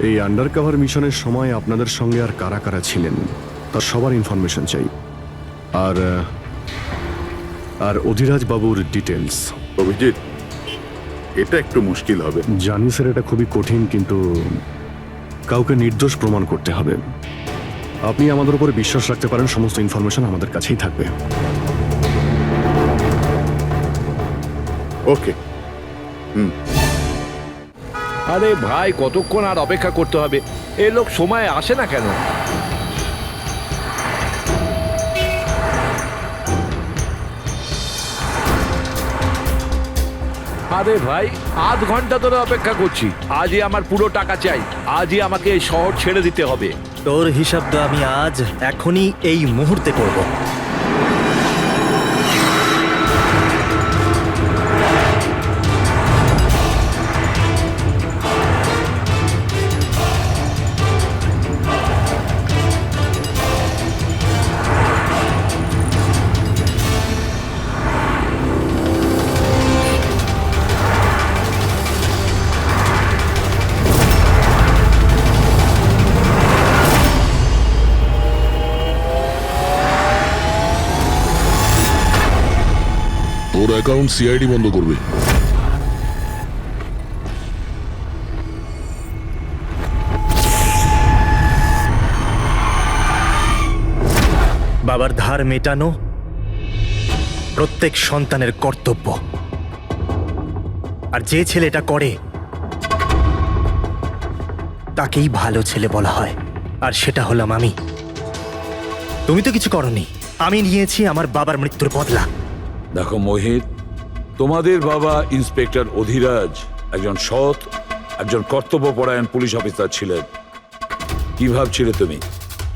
এই আন্ডারকভার মিশনের সময় আপনাদের সঙ্গে আর কারা কারা ছিলেন তার সবার ইনফরমেশন চাই, আর অধিরাজ বাবুর ডিটেলস। অভিজিৎ, এটা একটু মুশকিল হবে। জানি স্যার, এটা খুবই কঠিন, কিন্তু কাউকে নির্দোষ প্রমাণ করতে হবে। আপনি আমাদের উপরে বিশ্বাস রাখতে পারেন, সমস্ত ইনফরমেশন আমাদের কাছেই থাকবে। ওকে। আরে ভাই, কতক্ষণ আর অপেক্ষা করতে হবে? এ লোক সময় আসে না কেন? আরে ভাই, আধ ঘন্টা ধরে অপেক্ষা করছি। আজই আমার পুরো টাকা চাই। আজই আমাকে এই শহর ছেড়ে দিতে হবে। তোর হিসাব তো আমি আজ এখনই এই মুহূর্তে করব। তোর অ্যাকাউন্ট সিআইডি বন্ধ করবে। বাবার ধার মেটানো প্রত্যেক সন্তানের কর্তব্য, আর যে ছেলেটা করে তাকেই ভালো ছেলে বলা হয়, আর সেটা হলাম আমি। তুমি তো কিছু করনি, আমি নিয়েছি আমার বাবার মৃত্যুর বদলা। দেখো মোহিত, তোমাদের বাবা ইন্সপেক্টর অধিরাজ একজন সৎ, একজন কর্তব্যপরায়ণ পুলিশ অফিসার ছিলেন। কি ভাবছিলে তুমি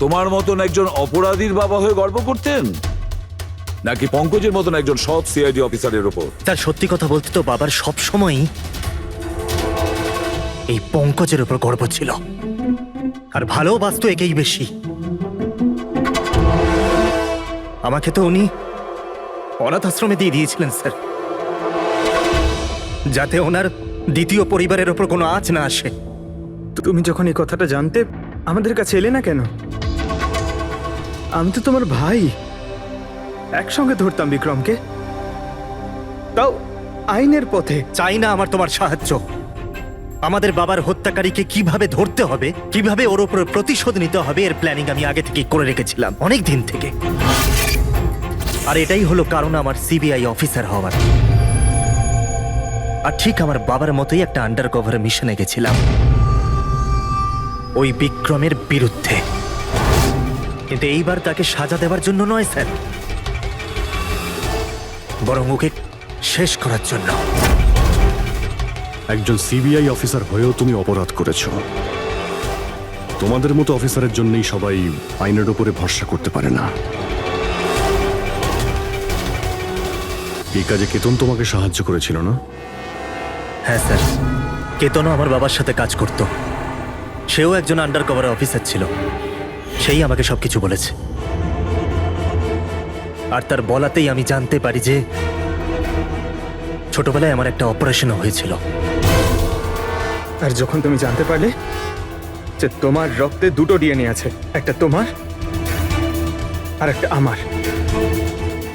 তোমার মতন একজন অপরাধীর বাবা হয়ে গর্ব করতেন, নাকি পঙ্কজের মতন একজন সৎ সিআইডি অফিসারের ওপর? তার সত্যি কথা বলতে তো বাবার সব সময়ই এই পঙ্কজের উপর গর্ব ছিল, আর ভালোবাসতো একেই বেশি। আমাকে তো উনি অনাথ আশ্রমে দিয়ে দিয়েছিলেন স্যার, যাতে ওনার দ্বিতীয় পরিবারের ওপর কোনো আঁচ না আসে। তুমি যখন এই কথাটা জানতে আমাদের কাছে এলে না কেন? আমি তো তোমার ভাই, একসঙ্গে ধরতাম বিক্রমকে, তাও আইনের পথে। চাই না আমার তোমার সাহায্য। আমাদের বাবার হত্যাকারীকে কিভাবে ধরতে হবে, কিভাবে ওর উপর প্রতিশোধ নিতে হবে, এর প্ল্যানিং আমি আগে থেকে করে রেখেছিলাম, অনেক দিন থেকে। আর এটাই হলো কারণ আমার সিবিআই অফিসার হওয়ার। আর ঠিক আমার বাবার মতোই একটা আন্ডারকভার মিশনে গেছিলাম ওই বিক্রমের বিরুদ্ধে, কিন্তু এইবার তাকে সাজা দেওয়ার জন্য নয় স্যার, বরং ওকে শেষ করার জন্য। একজন সিবিআই অফিসার হয়েও তুমি অপরাধ করেছো। তোমাদের মতো অফিসারের জন্যই সবাই আইনের উপরে ভরসা করতে পারে না। এই কাজে কেতন তোমাকে সাহায্য করেছিল না? হ্যাঁ স্যার, কেতনও আমার বাবার সাথে কাজ করত। সেও একজন আন্ডার কভার অফিসার ছিল। সেই আমাকে সবকিছু বলেছে। আর তার বলাতেই আমি জানতে পারি যে ছোটবেলায় আমার একটা অপারেশনও হয়েছিল। আর যখন তুমি জানতে পারলে যে তোমার রক্তে দুটো ডিএনএ আছে, একটা তোমার আর একটা আমার,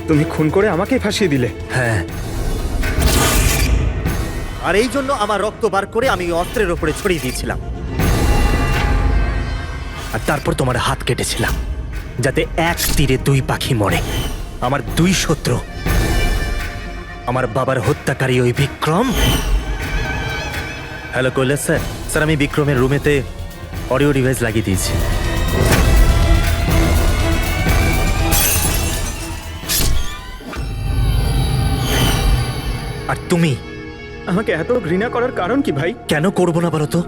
তুমি খুন করে আমাকেই ফাঁসিয়ে দিলে। হ্যাঁ, আর এই জন্য আমার রক্ত বার করে আমি অস্ত্রের ওপরে ছড়িয়ে দিয়েছিলাম। আর তারপর তোমার হাত কেটেছিলাম, যাতে এক তীরে দুই পাখি মরে। আমার দুই শত্রু, আমার বাবার হত্যাকারী ওই Vikram. Hello Kailash sir. Sir, আমি বিক্রমের রুমেতে অডিও ডিভাইস লাগিয়ে দিয়েছি। আর তুমি আমাকে এত ঘৃণা করার কারণ কি ভাই? কেন করবো না বলো তো?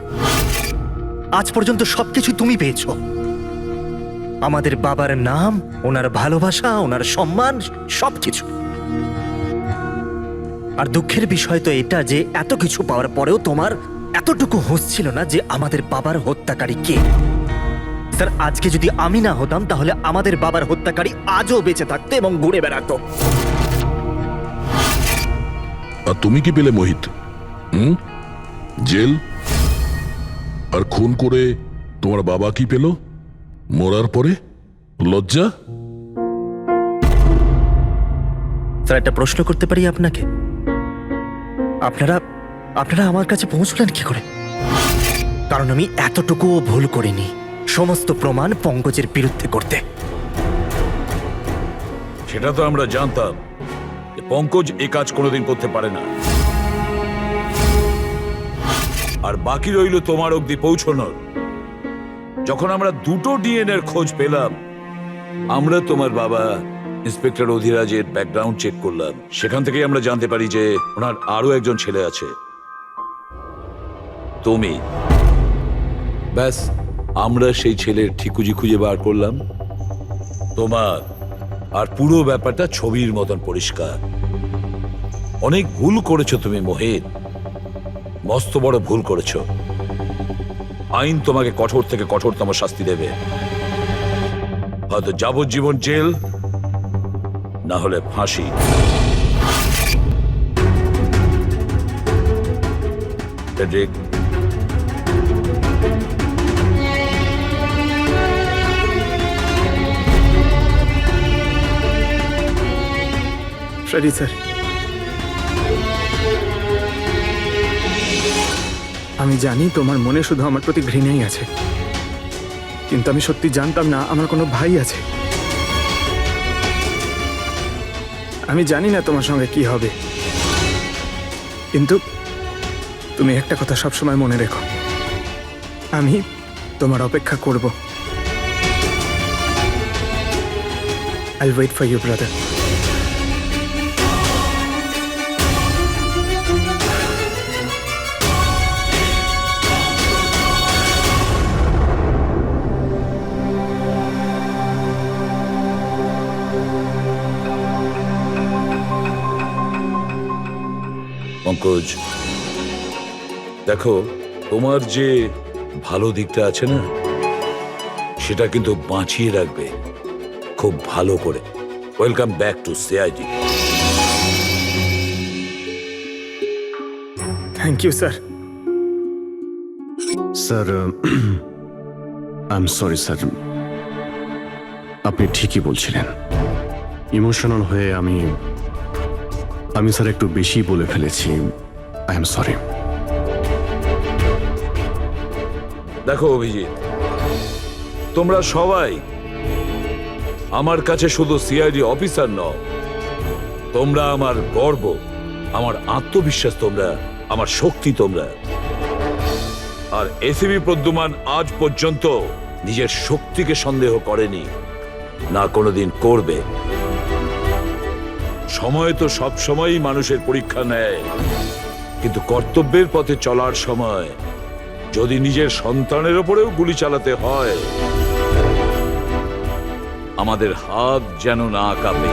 আজ পর্যন্ত সবকিছু তুমি পেয়েছো। আমাদের বাবার নাম, ওনার ভালোবাসা, ওনার সম্মান, সবকিছু। আর দুঃখের বিষয় তো এটা যে এত কিছু পাওয়ার পরেও তোমার এতটুকু হুঁশ ছিল না যে আমাদের বাবার হত্যাকারী কে। স্যার, আজকে যদি আমি না হতাম তাহলে আমাদের বাবার হত্যাকারী আজও বেঁচে থাকতো এবং ঘুরে বেড়াতো। আর তুমি কি পেলে মোহিত? জেল। আর খুন করে তোমার বাবা কি পেল? মরার পরে লজ্জা। স্যার, একটা প্রশ্ন করতে পারি আপনাকে? আপনারা আমার কাছে পৌঁছলেন কি করে? কারণ আমি এতটুকুও ভুল করিনি সমস্ত প্রমাণ পঙ্কজের বিরুদ্ধে করতে। সেটা তো আমরা জানতাম যে পঙ্কজ এ কাজ কোনোদিন করতে পারে না। আর বাকি রইল তোমার অবধি পৌঁছানোর। যখন আমরা দুটো ডিএনএর খোঁজ পেলাম, আমরা তোমার বাবা ইন্সপেক্টর অধিরাজের ব্যাকগ্রাউন্ড চেক করলাম। সেখান থেকেই আমরা জানতে পারি যে ওনার আরো একজন ছেলে আছে, তুমি। ব্যাস, আমরা সেই ছেলের ঠিকুজি খুঁজে বার করলাম তোমার। আর পুরো ব্যাপারটা ছবির মতন পরিষ্কার। অনেক ভুল করেছো তুমি মোহিত, মস্ত বড় ভুল করেছো। আইন তোমাকে কঠোর থেকে কঠোরতম শাস্তি দেবে। হয়তো যাবজ্জীবন জেল, না হলে ফাঁসি। ফ্রেডরিক, ফ্রেডি স্যার, আমি জানি তোমার মনে শুধু আমার প্রতি ঘৃণাই আছে, কিন্তু আমি সত্যি জানতাম না আমার কোনো ভাই আছে। আমি জানি না তোমার সঙ্গে কি হবে, কিন্তু তুমি একটা কথা সবসময় মনে রেখো, আমি তোমার অপেক্ষা করব। I'll wait for you, brother. Pankaj, দেখো, তোমার যে ভালো দিকটা আছে না, সেটা কিন্তু বাঁচিয়ে রাখবে খুব ভালো করে। Welcome back to CID. Thank you sir. Sir, I am sorry sir. আপনি ঠিকই বলছিলেন। ইমোশনাল হয়ে আমি স্যার একটু বেশি বলে ফেলেছি। I am sorry. দেখো অভিজিৎ, তোমরা সবাই আমার কাছে শুধু সিআইডি অফিসার নও, তোমরা আমার গর্ব, আমার আত্মবিশ্বাস, তোমরা আমার শক্তি। তোমরা আর এসিবি প্রদ্যুমান আজ পর্যন্ত নিজের শক্তিকে সন্দেহ করেনি, না কোনোদিন করবে। সময় তো সব সময়ই মানুষের পরীক্ষা নেয়, কিন্তু কর্তব্যের পথে চলার সময় যদি নিজের সন্তানের ওপরেও গুলি চালাতে হয়, আমাদের হাত যেন না কাঁপে।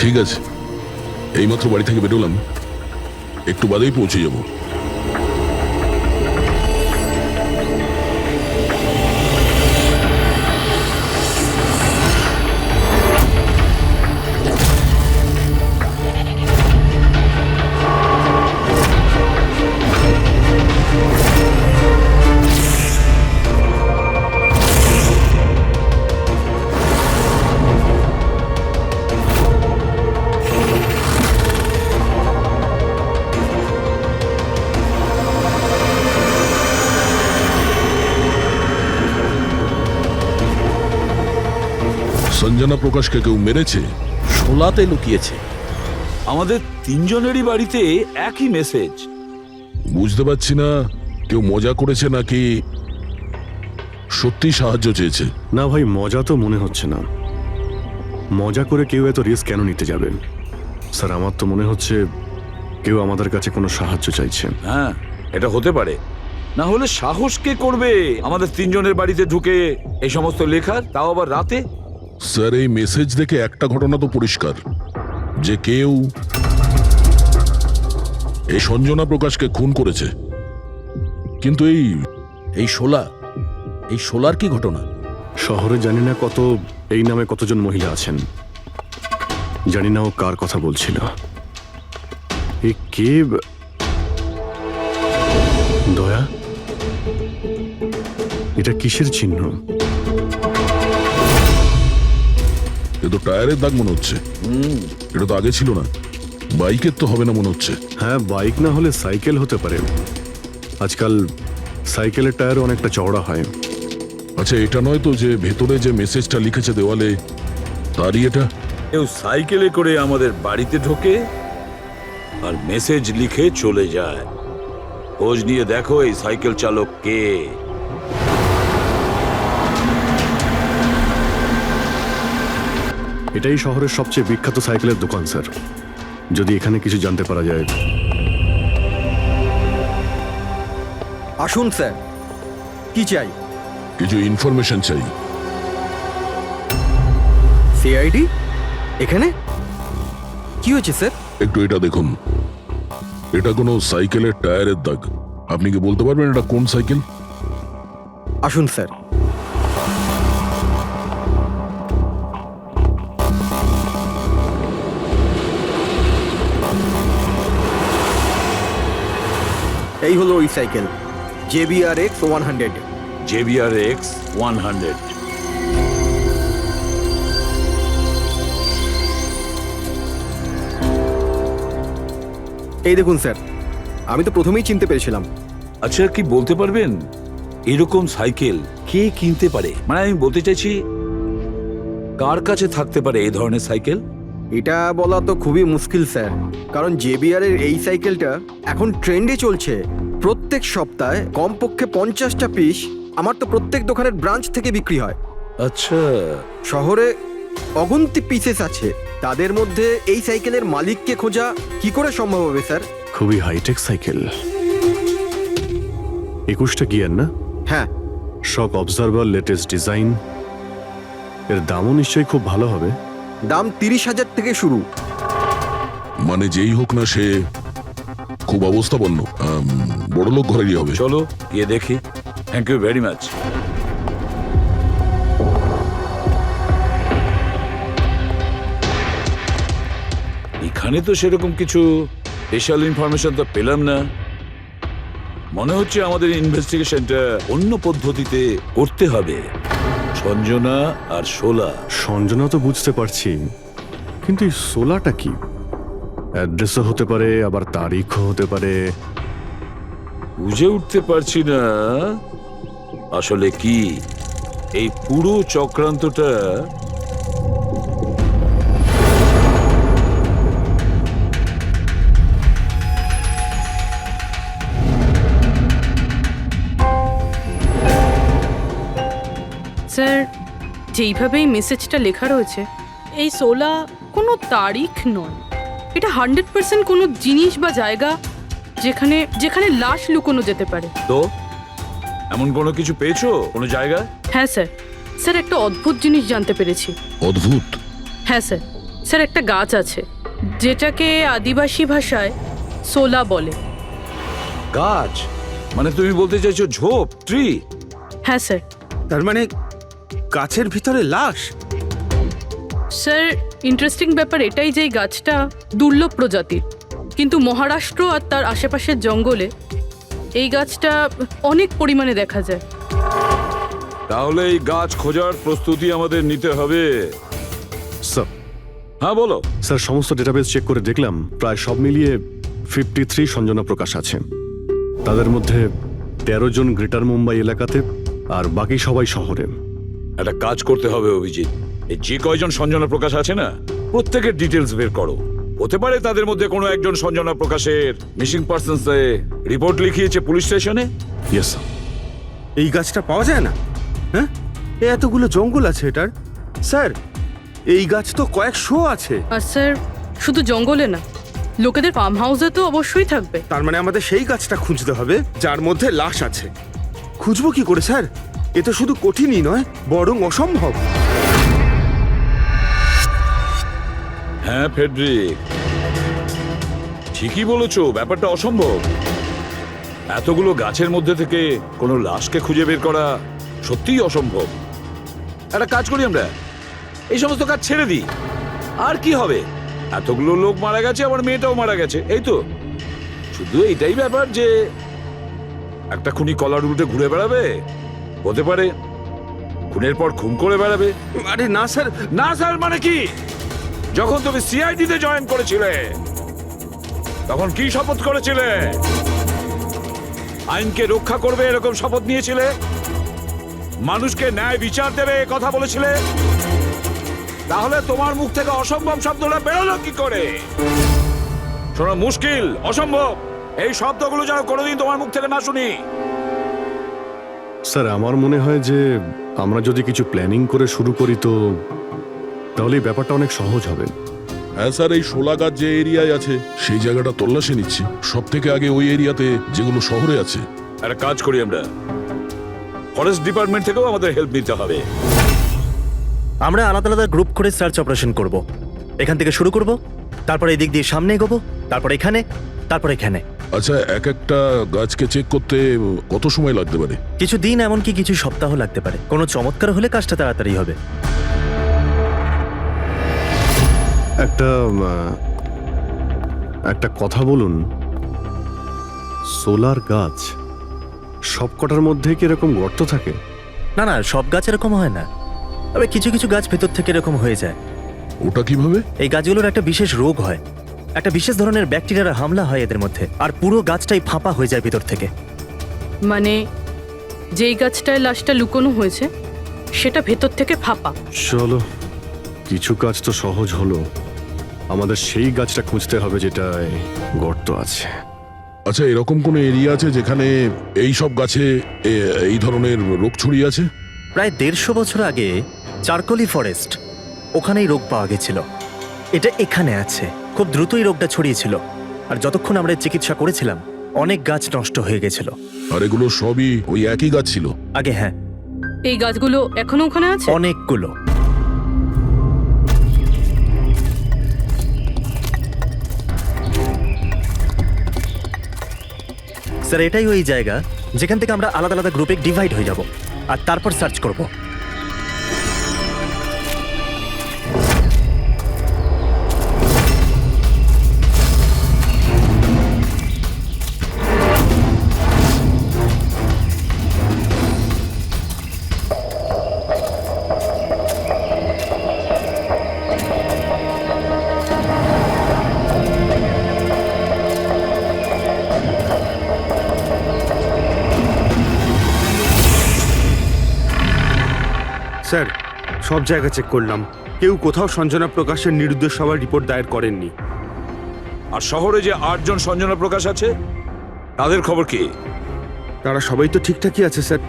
ঠিক আছে, এইমাত্র বাড়ি থেকে বেরোলাম, একটু বাদেই পৌঁছে যাব। সঞ্জনা প্রকাশকে কেউ মেরেছে? শোলাতে লুকিয়েছে। আমাদের তিনজনেরই বাড়িতে একই মেসেজ। বুঝতে পারছি না কেউ মজা করেছে নাকি সত্যি সাহায্য চেয়েছে। না ভাই, মজা তো মনে হচ্ছে না। মজা করে কেউ এত রিস্ক কেন নিতে যাবে? স্যার, আমার তো মনে হচ্ছে কেউ আমাদের কাছে কোনো সাহায্য চাইছে। হ্যাঁ, এটা হতে পারে। না হলে সাহস কে করবে আমাদের তিনজনের বাড়িতে ঢুকে এই সমস্ত লেখার, তাও আবার রাতে? স্যার, এই মেসেজ দেখে একটা ঘটনা তো পরিষ্কার, যে কেউ এই সঞ্জনা প্রকাশকে খুন করেছে। কিন্তু এই শোলার কি ঘটনা? শহরে জানি না এই নামে কতজন মহিলা আছেন, জানি না ও কার কথা বলছিল। এই কে? দয়া, এটা কিসের চিহ্ন? এ তো টায়ারের দাগ মনে হচ্ছে। এটা তো আগে ছিল না। বাইকের তো হবে না মনে হচ্ছে। হ্যাঁ, বাইক না হলে সাইকেল হতে পারে। আজকাল সাইকেলের টায়ার অনেকটা চওড়া হয়। আচ্ছা, এটা নয় তো যে ভেতরে যে মেসেজটা লিখেছে দেওয়ালে তারই এটা? কেউ সাইকেলে করে আমাদের বাড়িতে ঢোকে আর মেসেজ লিখে চলে যায়। খোঁজ নিয়ে দেখো এই সাইকেল চালক কে। এটাই শহরের সবচেয়ে বিখ্যাত সাইকেলের দোকান স্যার। যদি এখানে কিছু জানতে পারা যায়। আসুন স্যার, কি চাই? কিছু ইনফরমেশন চাই। সিআইডি এখানে কি হয়েছে স্যার? একটু এটা দেখুন। এটা কোনো সাইকেলের টায়ারের দাগ। আপনি কি বলতে পারবেন এটা কোন সাইকেল? আসুন স্যার। এই হলো ওই সাইকেল, JBRX 100। JBRX 100। এই দেখুন স্যার, আমি তো প্রথমেই চিনতে পেরেছিলাম। আচ্ছা, কি বলতে পারবেন এরকম সাইকেল কে কিনতে পারে? মানে আমি বলতে চাইছি, কার কাছে থাকতে পারে এই ধরনের সাইকেল? এটা বলা তো খুবই মুশকিল স্যার, কারণ JBR এর এই সাইকেলটা এখন ট্রেন্ডে চলছে। প্রত্যেক সপ্তাহে কমপক্ষে 50টা পিস আমার তো প্রত্যেক দোকানের ব্রাঞ্চ থেকে বিক্রি হয়। আচ্ছা, শহরে অগুন্তি পিসেস আছে, তাদের মধ্যে এই সাইকেলের মালিককে খোঁজা কি করে সম্ভব হবে স্যার? খুবই হাইটেক সাইকেল। 21টা গিয়ার না? হ্যাঁ। শক অবজারভার, লেটেস্ট ডিজাইন। এর দামও নিশ্চয়ই খুব ভালো হবে। দাম 30,000 থেকে শুরু। মানে যেই হোক না সে খুব অবস্থাপন্ন, বড়লোক ঘরেরই হবে। চলো গিয়ে দেখি। Thank you very much. এখানে তো সেরকম কিছু স্পেশাল ইনফরমেশন তো পেলাম না। মনে হচ্ছে আমাদের ইনভেস্টিগেশনটা অন্য পদ্ধতিতে করতে হবে। সঞ্জনা আর শোলা। সঞ্জনা তো বুঝতে পারছি, কিন্তু এই সোলাটা কি? অ্যাড্রেসও হতে পারে, আবার তারিখও হতে পারে। বুঝে উঠতে পারছি না আসলে কি এই পুরো চক্রান্তটা। স্যার, যেইভাবে এই মেসেজটা লেখা রয়েছে, এই সোলা কোনো তারিখ নয়। এটা 100% কোনো জিনিস বা জায়গা যেখানে যেখানে লাশ লুকোনো যেতে পারে। তো এমন কোনো কিছু পেয়েছো কোনো জায়গা? হ্যাঁ স্যার। স্যার, একটা অদ্ভুত জিনিস জানতে পেরেছি। অদ্ভুত? হ্যাঁ স্যার। স্যার, একটা গাছ আছে যেটাকে আদিবাসী ভাষায় সোলা বলে। গাছ? মানে তুমি বলতে চাইছো ঝোপ, ট্রি? হ্যাঁ স্যার। তার মানে গাছের ভিতরে লাশ? স্যার, ইন্টারেস্টিং ব্যাপার এটাই যে এই গাছটা দুর্লভ প্রজাতির, কিন্তু মহারাষ্ট্র আর তার আশেপাশের জঙ্গলে এই গাছটা অনেক পরিমাণে দেখা যায়। তাহলে এই গাছ খোঁজার প্রস্তুতি আমাদের নিতে হবে। স্যার। হ্যাঁ বলো। স্যার, সমস্ত ডেটাবেস চেক করে দেখলাম, প্রায় সব মিলিয়ে 53 সঞ্জনা প্রকাশ আছে। তাদের মধ্যে 13 জন গ্রেটার মুম্বাই এলাকাতে, আর বাকি সবাই শহরে। একটা কাজ করতে হবে অভিজিৎ, এই যে কয়জন সঞ্জনা প্রকাশ আছে না, প্রত্যেকের ডিটেলস বের করো। হতে পারে তাদের মধ্যে কোনো একজন সঞ্জনা প্রকাশের মিসিং পারসনস রিপোর্ট লিখিয়েছে পুলিশ স্টেশনে। Yes sir. এই গাছটা পাওয়া যায় না? হ্যাঁ, এতগুলো জঙ্গল আছে এটার। স্যার, এই গাছ তো কয়েকশো আছে। আর স্যার, শুধু জঙ্গলে না, লোকেদের ফার্ম হাউসে তো অবশ্যই থাকবে। তার মানে আমাদের সেই গাছটা খুঁজতে হবে যার মধ্যে লাশ আছে। খুঁজবো কি করে স্যার? এ তো শুধু কঠিনই নয়, বরং অসম্ভব। হ্যাঁ ফেডরিক, ঠিকই বলেছো, ব্যাপারটা অসম্ভব। এতগুলো গাছের মধ্যে থেকে কোনো লাশকে খুঁজে বের করা সত্যিই অসম্ভব। একটা কাজ করি, আমরা এই সমস্ত কাজ ছেড়ে দিই। আর কি হবে? এতগুলো লোক মারা গেছে, আবার মেয়েটাও মারা গেছে, এই তো। শুধু এইটাই ব্যাপার যে একটা খুনি কলার উল্টে ঘুরে বেড়াবে। হতে পারে খুনের পর খুন করে বেড়াবে? আরে না স্যার, না স্যার মানে কি? যখন তুমি সিআইডি তে জয়েন করেছিলে তখন কি শপথ করেছিলে? আইনকে রক্ষা করবে এরকম শপথ নিয়েছিলে? মানুষকে ন্যায় বিচার দেবে এ কথা বলেছিলে? তাহলে তোমার মুখ থেকে অসম্ভব শব্দটা বেরোলো কি করে? শোনা মুশকিল, অসম্ভব, এই শব্দগুলো যেন কোনোদিন তোমার মুখ থেকে না শুনি। স্যার আমার মনে হয় যে আমরা যদি কিছু প্ল্যানিং করে শুরু করি তো তাহলে এই ব্যাপারটা অনেক সহজ হবে। হ্যাঁ স্যার, এই শোলাগাছ যে এরিয়ায় আছে সেই জায়গাটা তল্লাশি নিচ্ছি। সব থেকে আগে ওই এরিয়াতে যেগুলো শহরে আছে। একটা কাজ করি, আমরা ফরেস্ট ডিপার্টমেন্ট থেকেও আমাদের হেল্প নিতে হবে। আমরা আলাদা আলাদা গ্রুপ করে সার্চ অপারেশন করব। এখান থেকে শুরু করব, তারপর এই দিক দিয়ে সামনে এগোবো, তারপর এখানে, তারপর এখানে। আচ্ছা, এক একটা গাছকে চেক করতে কত সময় লাগতে পারে? কিছু দিন, এমনকি কিছু সপ্তাহ লাগতে পারে। কোনো চমৎকার হলে কাজটা তাড়াতাড়ি হবে। একটা কথা বলুন, সোলার গাছ সব কটার মধ্যে কি এরকম গর্ত থাকে? না না, সব গাছ এরকম হয় না, তবে কিছু কিছু গাছ ভেতর থেকে এরকম হয়ে যায়। ওটা কিভাবে? এই গাছগুলোর একটা বিশেষ রোগ হয়, একটা বিশেষ ধরনের ব্যাকটেরিয়ার হামলা হয় এদের মধ্যে, আর পুরো গাছটাই ফাঁপা হয়ে যায় ভিতর থেকে। মানে যেই গাছটায় লাশটা লুকোনো হয়েছে সেটা ভেতর থেকে ফাঁপা। চলো, কিছু কাজ তো সহজ হলো, আমাদের সেই গাছটা খুঁজতে হবে যেটায় গর্ত আছে। আচ্ছা, এরকম কোনো এরিয়া আছে যেখানে এই সব গাছে এই ধরনের রোগ ছড়িয়ে আছে? প্রায় 150 বছর আগে চারকোলি ফরেস্ট, ওখানেই রোগ পাওয়া গেছিল। এটা এখানে আছে, খুব দ্রুতই রোগটা ছড়িয়েছিল, আর যতক্ষণ আমরা চিকিৎসা করেছিলাম অনেক গাছ নষ্ট হয়ে গেছিল। আর এগুলো সবই ওই একই গাছ ছিল আগে? হ্যাঁ। এই গাছগুলো এখনো ওখানে আছে? অনেকগুলো। স্যার, এটাই ওই জায়গা যেখান থেকে আমরা আলাদা আলাদা গ্রুপে ডিভাইড হয়ে যাব আর তারপর সার্চ করব। স্যার সব জায়গা চেক করলাম, কেউ কোথাও সঞ্জনা প্রকাশের নিরুদ্দেশ হওয়ার রিপোর্ট দায়ের করেননি। আর শহরে যে 8 জন সঞ্জনা প্রকাশ আছে তাদের খবর কি? তারা সবাই তো ঠিকঠাকই আছে স্যার,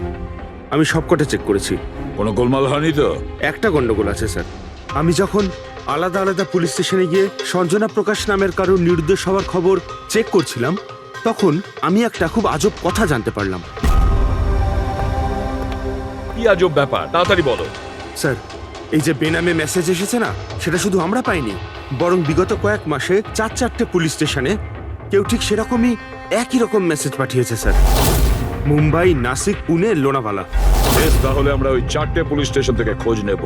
আমি সবকটা চেক করেছি। কোনো গোলমাল হয়নি তো? একটা গন্ডগোল আছে স্যার। আমি যখন আলাদা আলাদা পুলিশ স্টেশনে গিয়ে সঞ্জনা প্রকাশ নামের কারোর নিরুদ্দেশ হওয়ার খবর চেক করছিলাম, তখন আমি একটা খুব আজব কথা জানতে পারলাম। কি আজব ব্যাপার, তাড়াতাড়ি বলো। স্যার, এই যে বেনামে মেসেজ এসেছে না, সেটা শুধু আমরা পাইনি, বরং বিগত কয়েক মাসে 4-4টে পুলিশ স্টেশনে কেউ ঠিক সেরকমই একই রকম মেসেজ পাঠিয়েছে স্যার। মুম্বাই, নাসিক, পুনে, লোনাভালা। বেশ, তাহলে আমরা ওই 4টে পুলিশ স্টেশন থেকে খোঁজ নেব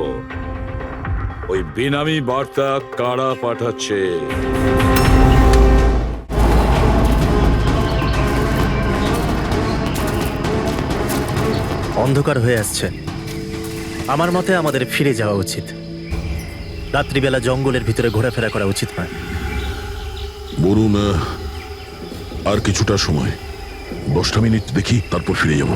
ওই বেনামি বার্তা কারা পাঠাচ্ছে। অন্ধকার হয়ে আসছে, আমার মতে আমাদের ফিরে যাওয়া উচিত। রাত্রিবেলা জঙ্গলের ভিতরে ঘোরাফেরা করা উচিত নয়। বলুন, আর কিছুটা সময়, 10টা মিনিট দেখি, তারপর ফিরে যাব।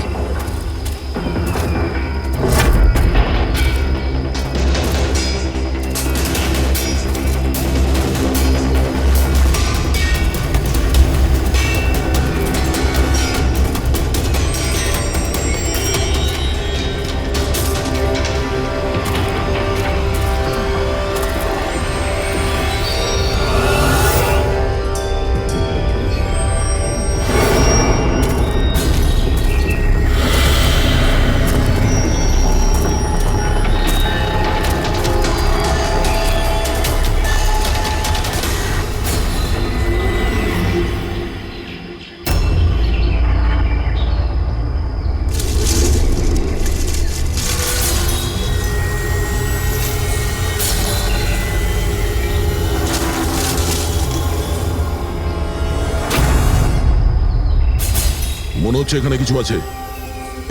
মনে হচ্ছে এখানে কিছু আছে।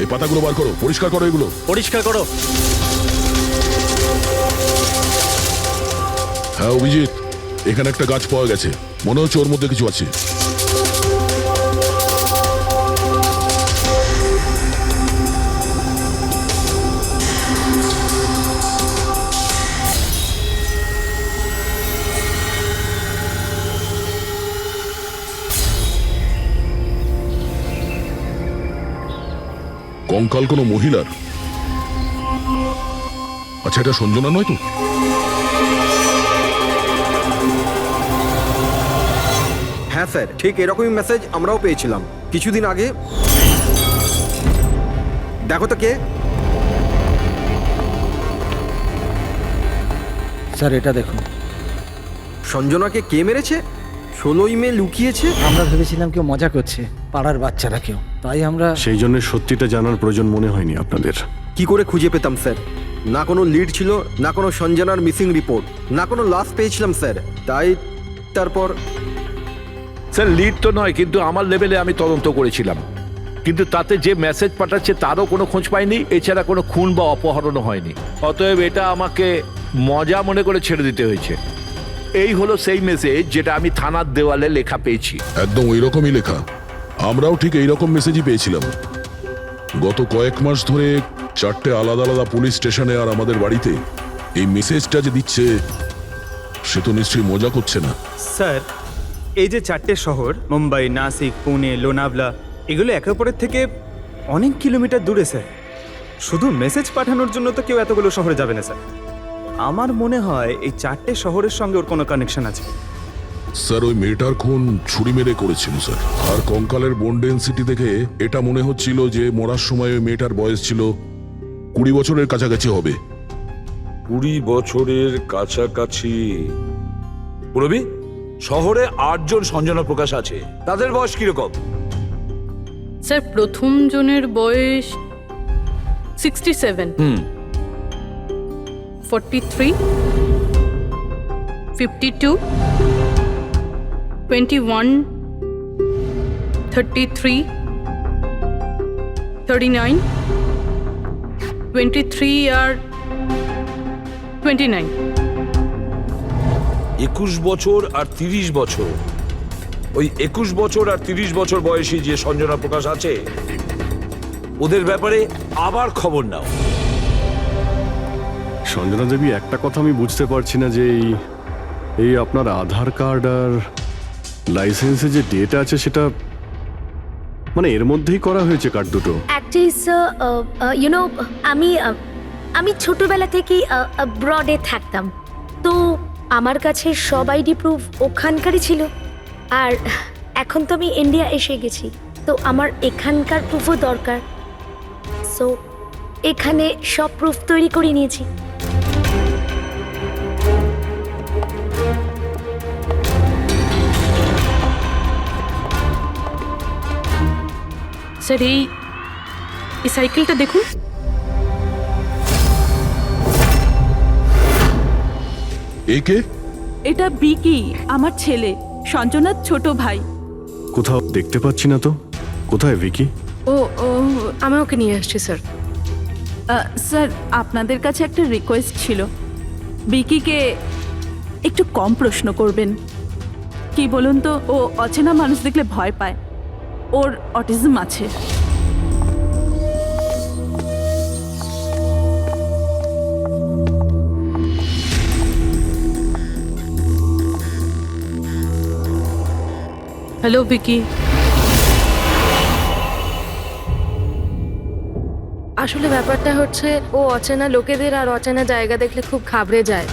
এই পাতাগুলো বার করো, পরিষ্কার করো এগুলো। পরিষ্কার করো। হ্যাঁ অভিজিৎ, এখানে একটা গাছ পাওয়া গেছে, মনে হচ্ছে ওর মধ্যে কিছু আছে। কঙ্কাল কোনো মহিলার? আচ্ছা, এটা সঞ্জনা নয় তো? হ্যাঁ স্যার, ঠিক এরকমই মেসেজ আমরাও পেয়েছিলাম কিছুদিন আগে। দেখো তো কে। স্যার এটা দেখুন। সঞ্জনাকে কে মেরেছে? 16ই মে লুকিয়েছে। আমরা ভেবেছিলাম কেউ মজা করছে, পাড়ার বাচ্চারা কেউ, তাই আমরা সেই জন্য সত্যিটা জানার প্রয়োজন মনে হয়নি আপনাদের। কি করে খুঁজে পেতাম স্যার? না কোনো লিড ছিল, না কোনো সঞ্জনার মিসিং রিপোর্ট, না কোনো লাশ পেয়েছিলাম স্যার। তাই তারপর স্যার লিড তো নয়, কিন্তু আমার লেভেলে আমি তদন্ত করেছিলাম, কিন্তু তাতে যে মেসেজ পাঠাচ্ছে তারও কোনো খোঁজ পাইনি, এছাড়া কোনো খুন বা অপহরণও হয়নি। অতএব এটা আমাকে মজা মনে করে ছেড়ে দিতে হয়েছে। এই হলো সেই মেসেজ যেটা আমি থানার দেওয়ালে লেখা পেয়েছি। একদম ওই রকমই লেখা, আমরাও ঠিক এইরকম মেসেজই পেয়েছিলাম। গত কয়েক মাস ধরে 4টে আলাদা আলাদা পুলিশ স্টেশনে আর আমাদের বাড়িতে এই মেসেজটা যে দিচ্ছে, সে তো নিশ্চয়ই মজা করছে না। স্যার, এই যে 4টে শহর, মুম্বাই, নাসিক, পুনে, লোনাভলা, এগুলো একে অপরের থেকে অনেক কিলোমিটার দূরে স্যার। শুধু মেসেজ পাঠানোর জন্য তো কেউ এতগুলো শহরে যাবে না স্যার। আমার মনে হয় এই 4টে শহরের সঙ্গে ওর কোনো কানেকশন আছে। স্যার, ওই মেয়েটার খুন ছুরি মেরে করেছিল স্যার। আর কঙ্কালের বোন ডেন্সিটি দেখে এটা মনে হচ্ছিল যে মরার সময় ওই মেয়েটার বয়স ছিল 20 বছরের কাছাকাছি হবে। 20 বছরের কাছাকাছি। পুরবি, শহরে 8 জন সঞ্জনা প্রকাশ আছে, তাদের বয়স কিরকম? স্যার প্রথম জনের বয়স 67, 43, 52, 21, 33, 39, 23 আর 29। 21 বছর আর 30 বছর। ওই 21 বছর আর 30 বছর বয়সী যে সঞ্জনা প্রকাশ আছে, ওদের ব্যাপারে আবার খবর নাও। সঞ্জনা দেবী, একটা কথা আমি বুঝতে পারছি না যে এই আপনার আধার কার্ড আর লাইসেন্সে যে ডেট আছে সেটা মানে এর মধ্যেই করা হয়েছে কার্ড দুটো। অ্যাকচুয়ালি স্যার, আমি ছোটবেলা থেকেই ব্রডে থাকতাম, তো আমার কাছে সব আইডি প্রুফ ওখানকারই ছিল। আর এখন তো আমি ইন্ডিয়া এসে গেছি, তো আমার এখানকার প্রুফও দরকার। সো এখানে সব প্রুফ তৈরি করে নিয়েছি। স্যার এই সাইকেলটা দেখুন। একে? এটা বিকি, আমার ছেলে, সঞ্জনার ছোট ভাই। কোথাও দেখতে পাচ্ছি না তো, কোথায় ভিকি? ও আমি ওকে নিয়ে আসছি স্যার। স্যার আপনাদের কাছে একটা রিকোয়েস্ট ছিল, বিকিকে একটু কম প্রশ্ন করবেন। কি বলুন তো, ও অচেনা মানুষ দেখলে ভয় পায়, ওর অটিজম আছে। হ্যালো বিকি। আসলে ব্যাপারটা হচ্ছে, ও অচেনা লোকেদের আর অচেনা জায়গা দেখলে খুব ঘাবড়ে যায়।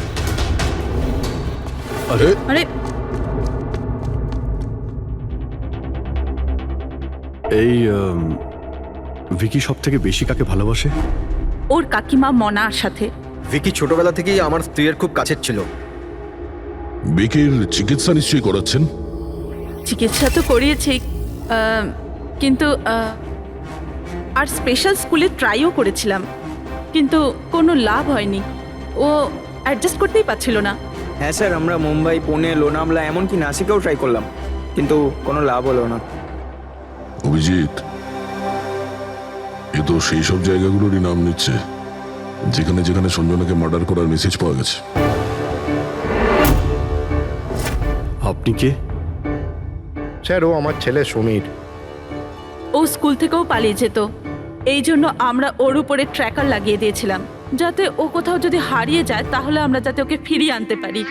আরে আরে এই ভিকি সব থেকে বেশি কাকে ভালোবাসে? ওর কাকিমা মনার সাথে। ভিকি ছোটবেলা থেকেই আমার স্ত্রীর খুব কাছের ছিল। বিকির চিকিৎসা নিশ্চয়ই করাচ্ছেন? চিকিৎসা তো করিয়েছি, কিন্তু আর স্পেশাল স্কুলে ট্রাইও করেছিলাম, কিন্তু কোনো লাভ হয়নি। ও অ্যাডজাস্ট করতেই পারছিল না। হ্যাঁ স্যার, আমরা মুম্বাই, পুনে, লোনাভলা, এমনকি নাসিকেও ট্রাই করলাম, কিন্তু কোনো লাভ হলো না। অভিজিৎ, এ তো সেই সব জায়গাগুলোরই নাম নিচ্ছে যেখানে যেখানে সঞ্জনাকে মার্ডার করার মেসেজ পাওয়া গেছে। আপনি কে? স্যার ও আমার ছেলে সমীর। ও স্কুল থেকেও পালিয়ে যেত, এই জন্য আমরা ওর উপরে ট্র্যাকার লাগিয়ে দিয়েছিলাম, যাতে ও কোথাও যদি হারিয়ে যায় তাহলে আমরা যাতে ওকে ফিরিয়ে আনতে পারি।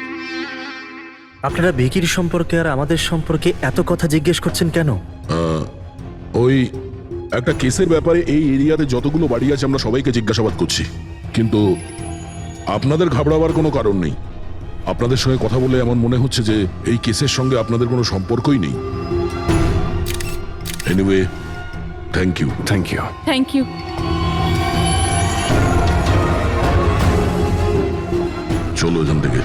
আপনারা ভিকির সম্পর্কে আর আমাদের সম্পর্কে এত কথা জিজ্ঞেস করছেন কেন? ওই একটা কেসের ব্যাপারে এই এরিয়াতে যতগুলো বাড়ি আছে আমরা সবাইকে জিজ্ঞাসাবাদ করছি, কিন্তু আপনাদের ঘাবড়াবার কোনো কারণ নেই। আপনাদের সঙ্গে কথা বলে এমন মনে হচ্ছে যে এই কেসের সঙ্গে আপনাদের কোনো সম্পর্কই নেই। Anyway, thank you. Thank you. Thank you. চলো এখান থেকে।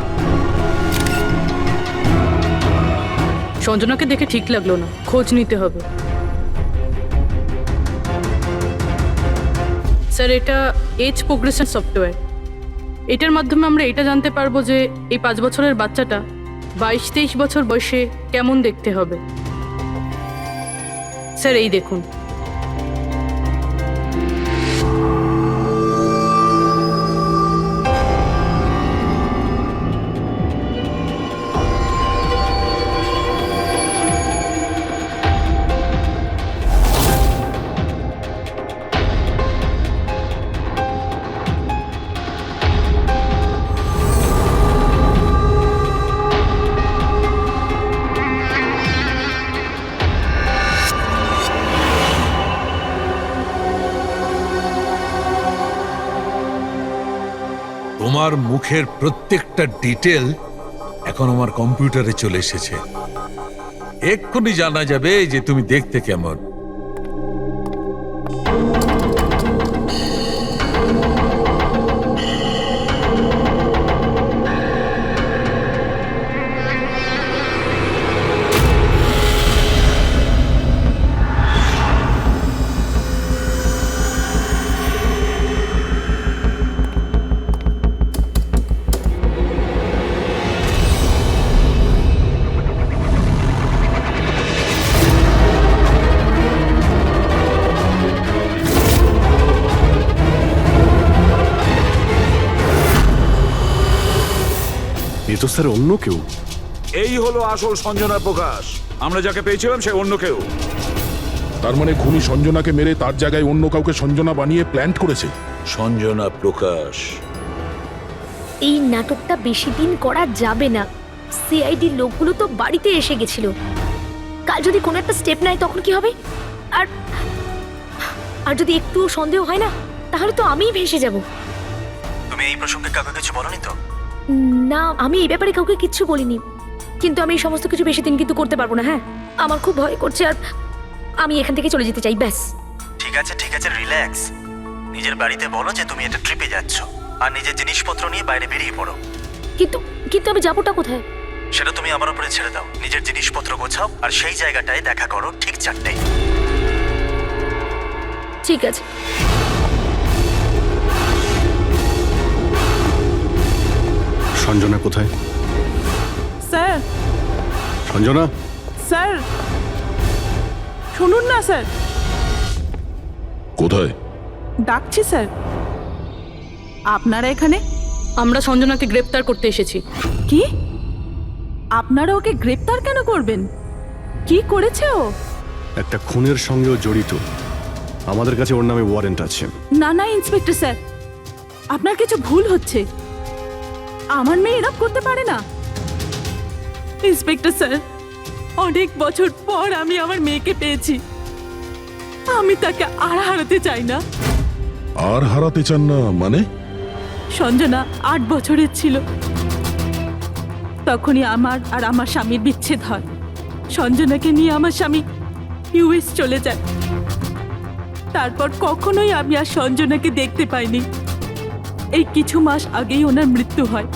সঞ্জনাকে দেখে ঠিক লাগলো না, খোঁজ নিতে হবে। স্যার, এটা এজ প্রোগ্রেশন সফটওয়্যার। এটার মাধ্যমে আমরা এটা জানতে পারবো যে এই 5 বছরের বাচ্চাটা 22-23 বছর বয়সে কেমন দেখতে হবে। স্যার, এই দেখুন। তোমার মুখের প্রত্যেকটা ডিটেল এখন আমার কম্পিউটারে চলে এসেছে। এক্ষুনি জানা যাবে যে তুমি দেখতে কেমন। এ তো স্যার অন্য কেউ। এই হলো আসল সঞ্জনা প্রকাশ। আমরা যাকে পেয়েছিলাম সে অন্য কেউ। তার মানে খুনি সঞ্জনাকে মেরে তার জায়গায় অন্য কাউকে সঞ্জনা বানিয়ে প্ল্যান্ট করেছে। সঞ্জনা প্রকাশ। এই নাটকটা বেশি দিন করা যাবে না। সিআইডি লোকগুলো তো বাড়িতে এসে গেছিল। কাল যদি কোনো একটা স্টেপ নেয় তখন কি হবে? আর আর যদি একটুও সন্দেহ হয় না, তাহলে তো আমিই ভেসে যাব। তুমি এই প্রসঙ্গে কাউকে কিছু বলনি তো? না, আমি এই ব্যাপারে কাউকে কিচ্ছু বলিনি, কিন্তু আমি এই সমস্ত কিছু বেশি দিন কিন্তু করতে পারবো না। হ্যাঁ, আমার খুব ভয় করছে আর আমি এখান থেকে চলে যেতে চাই, ব্যাস। ঠিক আছে, রিল্যাক্স। নিজের বাড়িতে বলো যে তুমি এটা ট্রিপে যাচ্ছ আর নিজের জিনিসপত্র নিয়ে বাইরে বেরিয়ে পড়ো। কিন্তু কিন্তু আমি যাবোটা কোথায়? সেটা তুমি আমার উপরে ছেড়ে দাও। নিজের জিনিসপত্র গোছাও আর সেই জায়গাটায় দেখা করো ঠিক 4টায়। ঠিক আছে। সঞ্জনা কোথায়? স্যার, সঞ্জনা? স্যার শুনুন না স্যার। কোথায়? ডাকছি স্যার। আপনারা এখানে? আমরা সঞ্জনাকে গ্রেপ্তার করতে এসেছি। কি? আপনারা ওকে গ্রেপ্তার কেন করবেন? কি করেছে ও? একটা খুনের সঙ্গেও জড়িত। আমাদের কাছে ওর নামে ওয়ারেন্ট আছে। না না ইন্সপেক্টর স্যার, আপনার কিছু ভুল হচ্ছে। আমার মেয়ে এরকম করতে পারে না। ইন্সপেক্টর স্যার, অনেক বছর পর আমি আমার মেয়েকে পেয়েছি। আমি তাকে আর হারাতে চাই না। আর হারাতে চান না মানে? সঞ্জনা 8 বছরের ছিল, তখনই আমার আর আমার স্বামীর বিচ্ছেদ হয়। সঞ্জনাকে নিয়ে আমার স্বামী ইউএস চলে যায়। তারপর কখনোই আমি আর সঞ্জনাকে দেখতে পাইনি। এই কিছু মাস আগেই ওনার মৃত্যু হয়।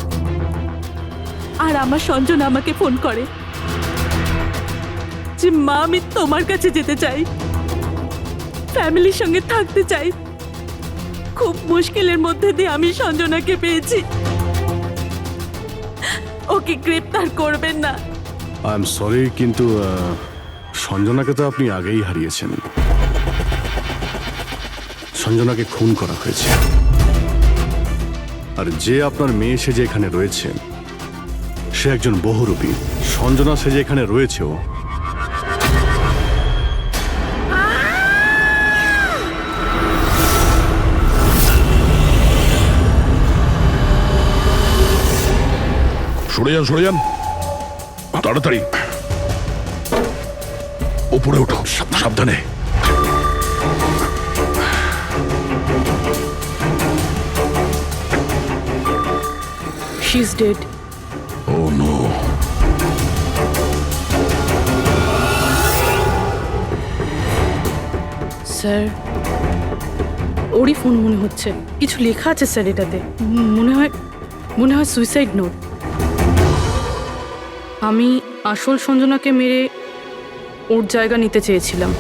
আর আমার সঞ্জনা আমাকে ফোন করে যে মা, আমি তোমার কাছে যেতে চাই, ফ্যামিলির সঙ্গে থাকতে চাই। খুব মুশকিলের মধ্যে দিয়ে আমি সঞ্জনাকে পেয়েছি। ওকে গ্রেপ্তার করবেন না। আই এম সরি, কিন্তু সঞ্জনাকে তো আপনি আগেই হারিয়েছেন। সঞ্জনাকে খুন করা হয়েছে। আর যে আপনার মেয়ে সেজে এখানে রয়েছে সে একজন বহুরূপী। সঞ্জনা সেজে এখানে রয়েছেও। সরে যান তাড়াতাড়ি উপরে ওঠো, সাবধানে। She is dead. Oh no. Sir, ওরই ফোন মনে হচ্ছে। কিছু লেখা আছে স্যার এটাতে। মনে হয় সুইসাইড নোট। আমি আসল সঞ্জনাকে মেরে ওর জায়গা নিতে চেয়েছিলাম,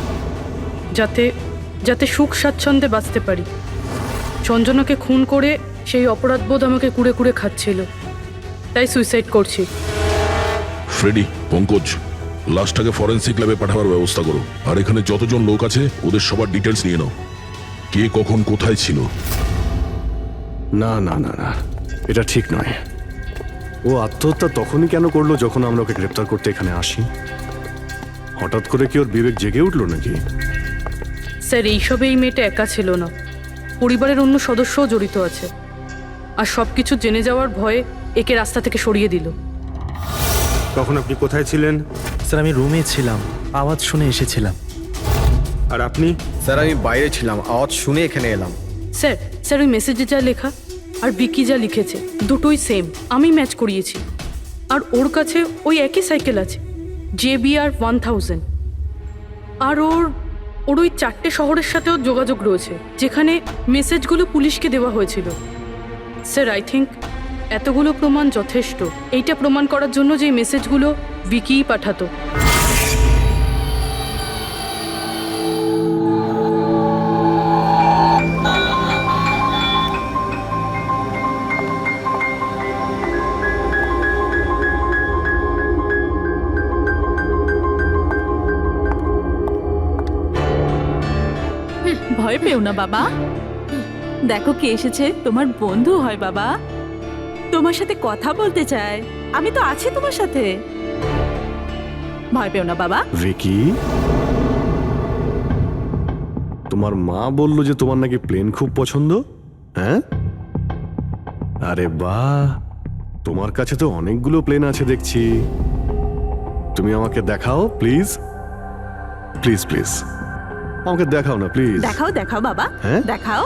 যাতে সুখ স্বাচ্ছন্দ্যে বাঁচতে পারি। সঞ্জনাকে খুন করে সেই অপরাধবোধ আমাকে কুড়ে কুড়ে খাচ্ছিল, তাই সুইসাইড করছি। ফ্রেডি, পঙ্কজ, লাশটাকে ফরেন্সিক ল্যাবে পাঠাবার ব্যবস্থা করো। আর এখানে যতজন লোক আছে ওদের সবার ডিটেলস নিয়ে নাও, কে কখন কোথায় ছিল। না না না না, এটা ঠিক নয়। ও আত্মহত্যা তখনই কেন করলো যখন আমরা ওকে গ্রেপ্তার করতে এখানে আসি? হঠাৎ করে কি ওর বিবেক জেগে উঠলো নাকি? স্যার, এইসবে এই মেয়েটা একা ছিল না, পরিবারের অন্য সদস্যও জড়িত আছে। আর সব কিছু জেনে যাওয়ার ভয়ে একে রাস্তা থেকে সরিয়ে দিল। তখন আপনি কোথায় ছিলেন? স্যার আমি রুমে ছিলাম, আওয়াজ শুনে এসেছিলাম। আর আপনি? স্যার আমি বাইরে ছিলাম, আওয়াজ শুনে এখানে এলাম। স্যার ওই মেসেজে যা লেখা আর বিকি যা লিখেছে দুটোই সেম, আমি ম্যাচ করিয়েছি। আর ওর কাছে ওই একই সাইকেল আছে, JBR 1000। আর ওর ওই 4টে শহরের সাথেও যোগাযোগ রয়েছে যেখানে মেসেজগুলো পুলিশকে দেওয়া হয়েছিল। স্যার, আই থিঙ্ক এতগুলো প্রমাণ যথেষ্ট এইটা প্রমাণ করার জন্য যে মেসেজগুলো বিকিই পাঠাতো। ভয় পেও না বাবা, দেখো কে এসেছে। তোমার বন্ধু হয় বাবা, তোমার সাথে কথা বলতে চায়। আমি তো আছি তোমার সাথে, ভয় পেও না বাবা। ভিকি, তোমার মা বললো যে তোমার নাকি প্লেন খুব পছন্দ। হ্যাঁ, আরে বাহ, তোমার কাছে তো অনেকগুলো প্লেন আছে দেখছি। তুমি আমাকে দেখাও প্লিজ, প্লিজ প্লিজ আমাকে দেখাও না প্লিজ। দেখাও দেখাও বাবা, হ্যাঁ? দেখাও।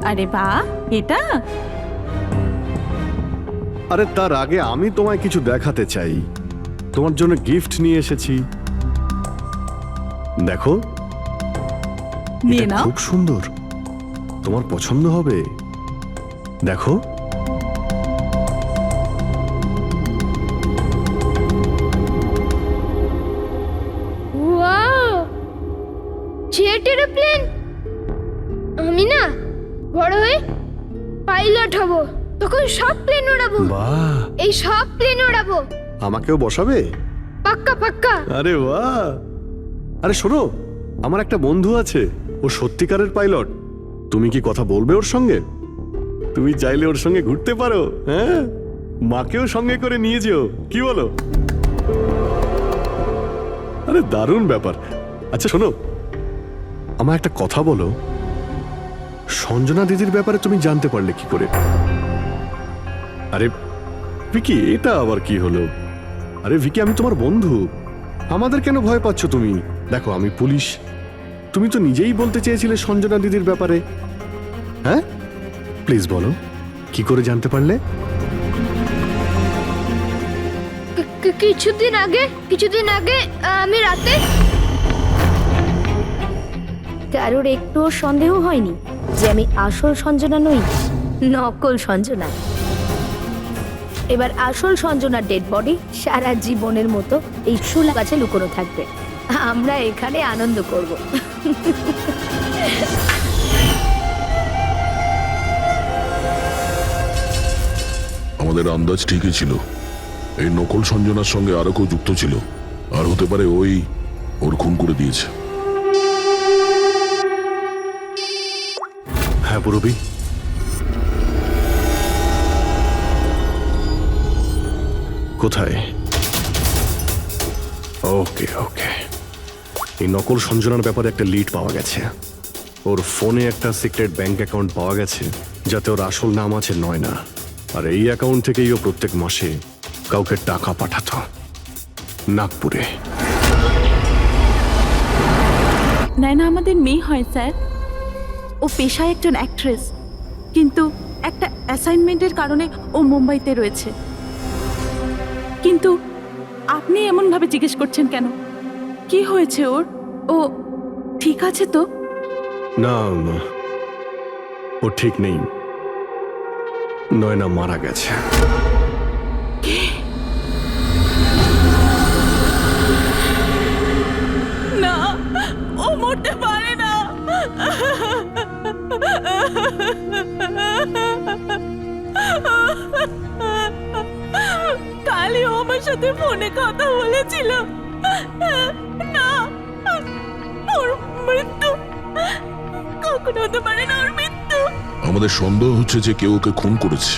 আরে বাহ, এটা আরে তার আগে আমি তোমায় কিছু দেখাতে চাই। তোমার জন্য গিফট নিয়ে এসেছি, দেখো। নিয়ে এটা নাও। খুব সুন্দর, তোমার পছন্দ হবে, দেখো। Wow, jet aeroplane! আমি না বড় হয়ে পাইলট হব, তখন সব প্লেন উড়াবো। বাহ, এই সব প্লেন উড়াবো। আমাকেও বসাবে? পাক্কা পাক্কা। আরে বাহ, আরে শোনো, আমার একটা বন্ধু আছে, ও সত্যিকারের পাইলট। তুমি কি কথা বলবে ওর সঙ্গে? তুমি চাইলে ওর সঙ্গে ঘুরতে পারো। হ্যাঁ, মাকেও সঙ্গে করে নিয়ে যেও, কি বলো? আরে দারুণ ব্যাপার। আচ্ছা শোনো, আমার একটা কথা বলো, সঞ্জনা দিদির ব্যাপারে তুমি জানতে পারলে কি করে? আরে ভিকি, এটা আবার কি হলো? আরে ভিকি, আমি তোমার বন্ধু, আমাদের কেন ভয় পাচ্ছ তুমি? দেখো আমি পুলিশ, তুমি তো নিজেই বলতে চেয়েছিলে সঞ্জনা দিদির ব্যাপারে। হ্যাঁ, প্লিজ বলো, কি করে জানতে পারলে? কিছুদিন আগে আমি রাতে। কারোর একটুও সন্দেহ হয়নি যে আমি আসল সঞ্জনা নই, নকল সঞ্জনা। এবার আসল সঞ্জনার ডেড বডি সারা জীবনের মতো এই শুলা গাছে লুকোনো থাকবে। আমরা এখানে আনন্দ করব। আমাদের আন্দাজ ঠিকই ছিল, এই নকল সঞ্জনার সঙ্গে আরো কেউ যুক্ত ছিল, আর হতে পারে ওর খুন করে দিয়েছে। হ্যাঁ পুরবি, কোথায়? ওকে ওকে, এই নকল সঞ্জনার ব্যাপারে একটা লিড পাওয়া গেছে। ওর ফোনে একটা সিক্রেট ব্যাংক অ্যাকাউন্ট পাওয়া গেছে যাতে ওর আসল নাম আছে নয়না, আর এই অ্যাকাউন্ট থেকেই ও প্রত্যেক মাসে কাউকে টাকা পাঠাতো নাগপুরে। নয়না আমাদের মেয়ে হয় স্যার। ও পেশায় একজন অ্যাক্ট্রেস, কিন্তু একটা অ্যাসাইনমেন্টের কারণে ও মুম্বাইতে রয়েছে। কিন্তু আপনি এমনভাবে জিজ্ঞেস করছেন কেন? কি হয়েছে ওর? ও ঠিক আছে তো? না, ও ঠিক নেই। নয়না মারা গেছে। না, ও মরতে পারে না। কালই ও আমার সাথে ফোনে কথা বলেছিল। না, ওর মৃত্যু কখনো হতে পারে না, ওর মৃত্যু। আমাদের সন্দেহ হচ্ছে যে কেউ ওকে খুন করেছে।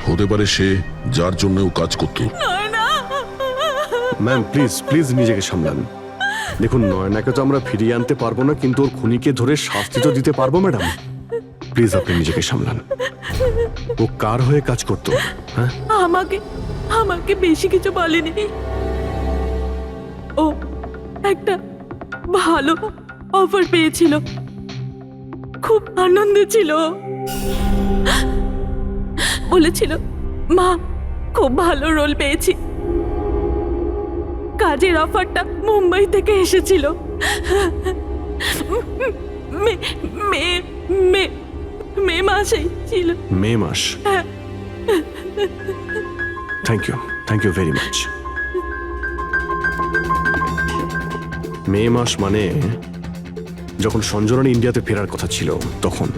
হতে পারে সে যার জন্য ও কাজ করতো। ম্যাম প্লিজ প্লিজ নিজেকে সামলান। দেখুন, নয়নাকে তো আমরা ফিরিয়ে আনতে পারবো না, কিন্তু ওর খুনিকে ধরে শাস্তি তো দিতে পারবো ম্যাডাম। প্লিজ আপনি নিজেকে সামলান। ও কার হয়ে কাজ করতো? হ্যাঁ, আমাকে বেশি কিছু বলেনি। ও একটা ভালো অফার পেয়েছিল, খুব আনন্দে ছিল। বলেছিল, মা খুব ভালো রোল পেয়েছি। কাজের অফারটা মুম্বাই থেকে এসেছিল। মে মাসেই ছিল। মে মাস? Thank you very much. May মাস মানে যখন সঞ্জনার ইন্ডিয়াতে ফেরার কথা ছিল তখন।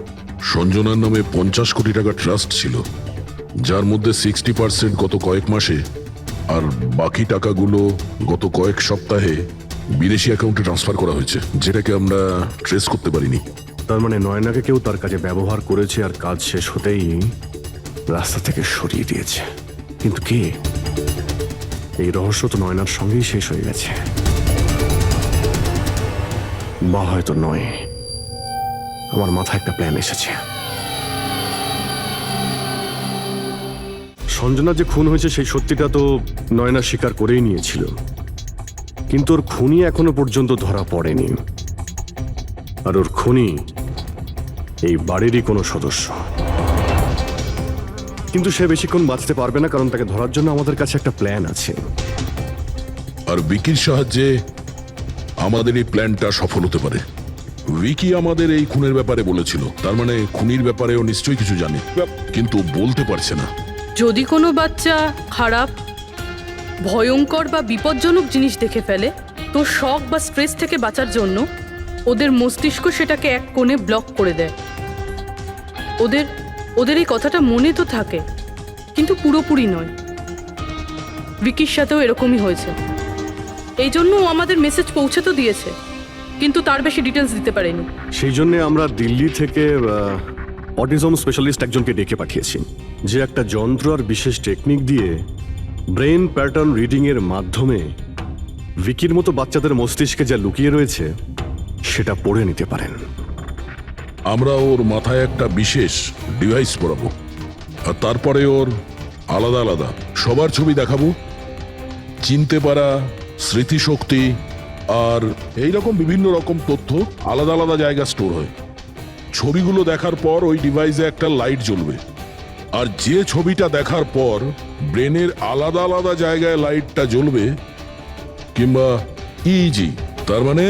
সঞ্জনার নামে 50 কোটি টাকা ট্রাস্ট ছিল, যার মধ্যে 60% গত কয়েক মাসে আর বাকি টাকাগুলো গত কয়েক সপ্তাহে বিদেশি অ্যাকাউন্টে ট্রান্সফার করা হয়েছে, যেটাকে আমরা ট্রেস করতে পারিনি। তার মানে নয়নাকে কেউ তার কাজে ব্যবহার করেছে আর কাজ শেষ হতেই রাস্তা থেকে সরিয়ে দিয়েছে। কিন্তু কে? এই রহস্য তো নয়নার সঙ্গেই শেষ হয়ে গেছে, বা হয়তো নয়। আমার মাথায় একটা প্ল্যান এসেছে। সঞ্জনা যে খুন হয়েছে সেই সত্যিটা তো নয়না স্বীকার করেই নিয়েছিল, কিন্তু ওর খুনি এখনো পর্যন্ত ধরা পড়েনি। আর ওর খুনি এই বাড়িরই কোনো সদস্য। কিন্তু সে বেশিক্ষণ বাঁচতে পারবে না, কারণ তাকে ধরার জন্য আমাদের কাছে একটা প্ল্যান আছে। আর বিকির সাহায্যে আমাদের এই প্ল্যানটা সফল হতে পারে। উইকি আমাদের এই খুনের ব্যাপারে বলেছিল, তার মানে খুনির ব্যাপারে ও নিশ্চয়ই কিছু জানে, কিন্তু বলতে পারছে না। যদি কোনো বাচ্চা খারাপ, ভয়ঙ্কর বা বিপজ্জনক জিনিস দেখে ফেলে, তো শক বা স্ট্রেস থেকে বাঁচার জন্য ওদের মস্তিষ্ক সেটাকে এক কোণে ব্লক করে দেয়। ওদের এই কথাটা মনে তো থাকে, কিন্তু পুরোপুরি নয়। ভিকির সাথেও এরকমই হয়েছে। এই জন্য ও আমাদের মেসেজ পৌঁছে তো দিয়েছে, কিন্তু তার বেশি ডিটেলস দিতে পারেনি। সেই জন্য আমরা দিল্লি থেকে অটিজম স্পেশালিস্ট একজনকে ডেকে পাঠিয়েছি, যে একটা যন্ত্র আর বিশেষ টেকনিক দিয়ে ব্রেন প্যাটার্ন রিডিং এর মাধ্যমে ভিকির মতো বাচ্চাদের মস্তিষ্কে যা লুকিয়ে রয়েছে সেটা পড়ে নিতে পারেন। আমরা ওর মাথায় একটা বিশেষ ডিভাইস পরাবো, আর তারপরে ওর আলাদা আলাদা সবার ছবি দেখাবো। চিনতে পারা, স্মৃতিশক্তি আর এইরকম বিভিন্ন রকম তথ্য আলাদা আলাদা জায়গা স্টোর হয়। ছবিগুলো দেখার পর ওই ডিভাইসে একটা লাইট জ্বলবে, আর যে ছবিটা দেখার পর ব্রেনের আলাদা আলাদা জায়গায় লাইটটা জ্বলবে, কিংবা ইজি তার মানে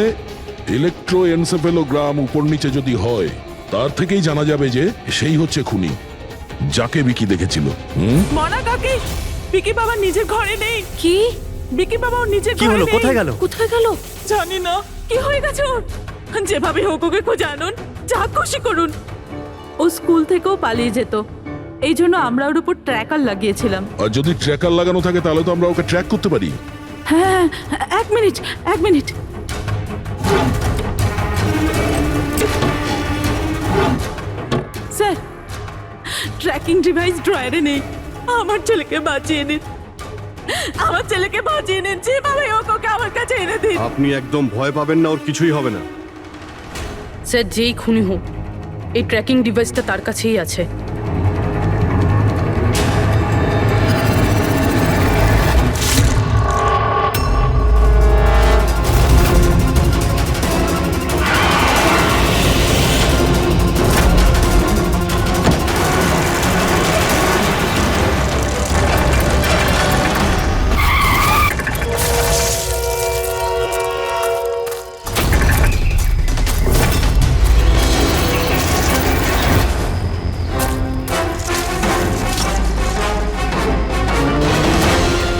ইলেকট্রোএনসেফেলোগ্রাম উপর নিচে যদি হয়, তার থেকেই জানা যাবে যে সেই হচ্ছে খুনি, যাকে বিকি দেখেছিল। মনা কাকি, বিকি বাবা নিজের ঘরে নেই। কি? বিকি বাবা ওর নিজের কি ঘরে হলো? নেই। কোথায় গেল? কোথায় গেল? জানি না কি হয়ে গেছে ওর। যেভাবে হোক ওকে খুঁজে আনুন, যা খুশি করুন। ও স্কুল থেকেও পালিয়ে যেত, এই জন্য আমরা ওর উপর ট্র্যাকার লাগিয়েছিলাম। আর যদি ট্র্যাকার লাগানো থাকে তাহলে তো আমরা ওকে ট্র্যাক করতে পারি। হ্যাঁ, এক মিনিট। স্যার ট্র্যাকিং ডিভাইস ড্রয়ারে নেই। আমার ছেলেকে বাঁচিয়ে নিন, আমার ছেলেকে বাঁচিয়ে নিন, যেভাবে হোক ওকে আমার কাছে এনে দিন। আপনি একদম ভয় পাবেন না, ওর কিছুই হবে না। স্যার যেই খুনি হোক এই ট্র্যাকিং ডিভাইসটা তার কাছেই আছে।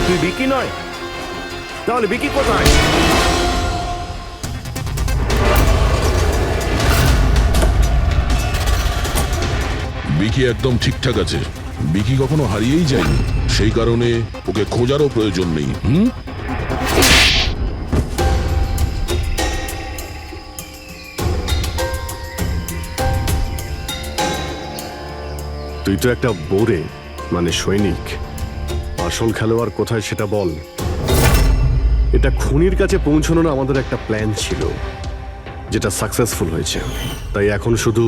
তুই বিকি নয়, তাহলে বিকি কোথায়? বিকি একদম ঠিকঠাক আছে। বিকি কখনো হারিয়েই যায়নি, সেই কারণে ওকে খোঁজারও প্রয়োজন নেই। তুই তো একটা বোরে, মানে সৈনিক। আসল খেলোয়াড় কোথায় সেটা বল। এটা খুনির কাছে পৌঁছানোর আমাদের একটা প্ল্যান ছিল, যেটা সাকসেসফুল হয়েছে। তাই এখন শুধু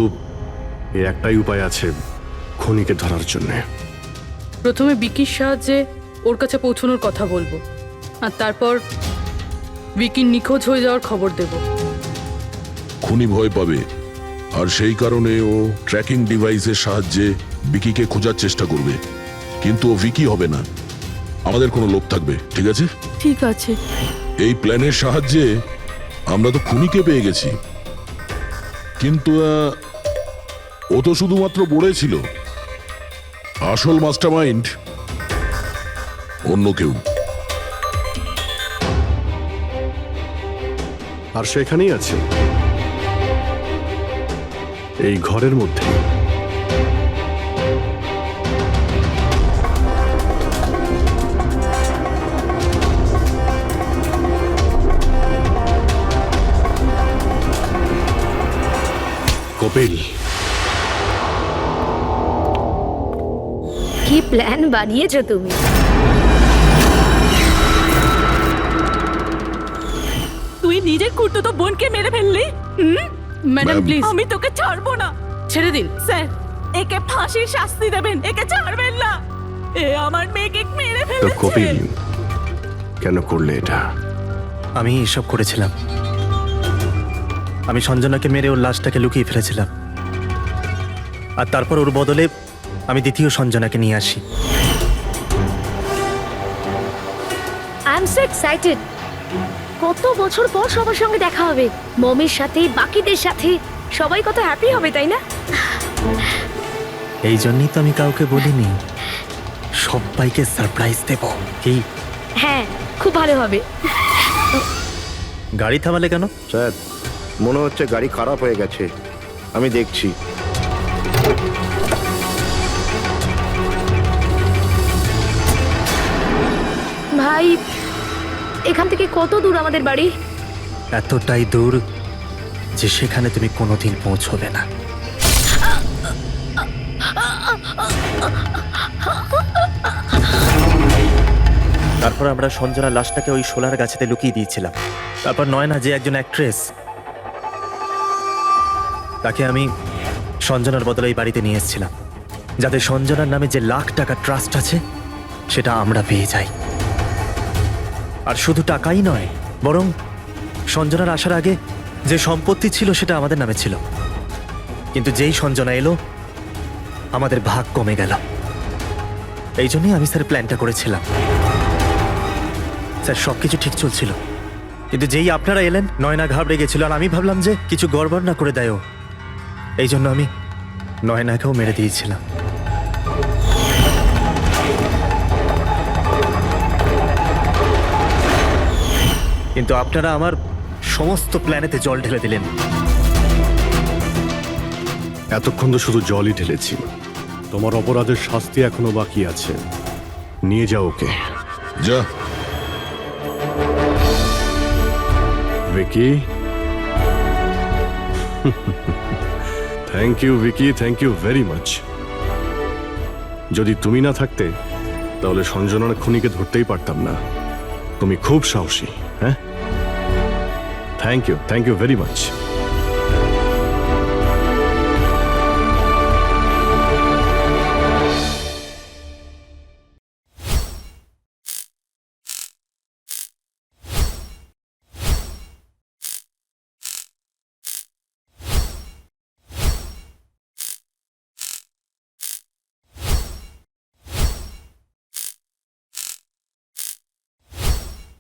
এই একটাই উপায় আছে খুনিকে ধরার জন্যে। প্রথমে বিকির সাহায্যে ওর কাছে পৌঁছানোর কথা বলবো, আর তারপর বিকির নিখোঁজ হয়ে যাওয়ার খবর দেব। খুনি ভয় পাবে, আর সেই কারণে ও ট্র্যাকিং ডিভাইসের সাহায্যে বিকিকে খোঁজার চেষ্টা করবে। কিন্তু ও ভিকি হবে না, আমাদের কোনো লোক থাকবে, ঠিক আছে? ঠিক আছে। এই প্ল্যানের সাহায্যে আমরা তো খুনিকে পেয়ে গেছি, কিন্তু ও তো শুধুমাত্র বোড়ে ছিল। আসল মাস্টারমাইন্ড অন্য কেউ। আর সেখানেই আছে, এই ঘরের মধ্যে। কপিল, কি প্ল্যান বানিয়েছো তুমি? তুই নিজের খুঁড়তুতো বোনকে মেরে ফেললি। Madam ma'am. প্লিজ আমি তোকে ছাড়বো না। ছেড়ে দিন। স্যার একে ফাঁসির শাস্তি দেবেন, একে ছাড়বেন না। এ আমার মেয়েকে মেরে তো ফেলেছে। কপিল কেন করলে এটা? আমি এসব করেছিলাম। আমি সঞ্জনাকে মেরে ওর লাশটাকে লুকিয়ে ফেলেছিলাম, আর তারপর ওর বদলে আমি দ্বিতীয় সঞ্জনাকে নিয়ে আসি। I am so excited. কত বছর পর সবার সঙ্গে দেখা হবে, মমির সাথে, বাকিদের সাথে। সবাই কত হ্যাপি হবে, তাই না? এই জন্যই তো আমি কাউকে বলিনি, সবাইকে সারপ্রাইজ দেব। কি হ্যাঁ, খুব ভালো হবে। গাড়ি থামালে কেন? স্যার মনে হচ্ছে গাড়ি খারাপ হয়ে গেছে, আমি দেখছি। ভাই, এখান থেকে কত দূর আমাদের বাড়ি? এতটাই দূর যে সেখানে তুমি কোনোদিন পৌঁছবে না। তারপর আমরা সঞ্জনার লাশটাকে ওই শোলার গাছেতে লুকিয়ে দিয়েছিলাম। তারপর নয়না, যে একজন অ্যাক্ট্রেস, তাকে আমি সঞ্জনার বদলে এই বাড়িতে নিয়ে এসেছিলাম, যাতে সঞ্জনার নামে যে লাখ টাকা ট্রাস্ট আছে সেটা আমরা পেয়ে যাই। আর শুধু টাকাই নয়, বরং সঞ্জনার আসার আগে যে সম্পত্তি ছিল সেটা আমাদের নামে ছিল। কিন্তু যেই সঞ্জনা এলো, আমাদের ভাগ কমে গেল। এই জন্যই আমি স্যার প্ল্যানটা করেছিলাম। স্যার সবকিছু ঠিক চলছিল, কিন্তু যেই আপনারা এলেন, নয়না ঘাবড়ে গেছিল, আর আমি ভাবলাম যে কিছু গড়বড় না করে দেয় ও। এই জন্য আমি নয়নাকেও মেরে দিয়েছিলাম। কিন্তু আপনারা আমার সমস্ত প্ল্যানেতে জল ঢেলে দিলেন। এতক্ষণ তো শুধু জলই ঢেলেছি। তোমার অপরাধের শাস্তি এখনো বাকি আছে। নিয়ে যাও ওকে। যা। Vicky, thank you Vicky, thank you very much. যদি তুমি না থাকতে তাহলে সঞ্জনার খুনিকে ধরতেই পারতাম না। তুমি খুব সাহসী। হ্যাঁ, থ্যাংক ইউ ভেরি মাচ।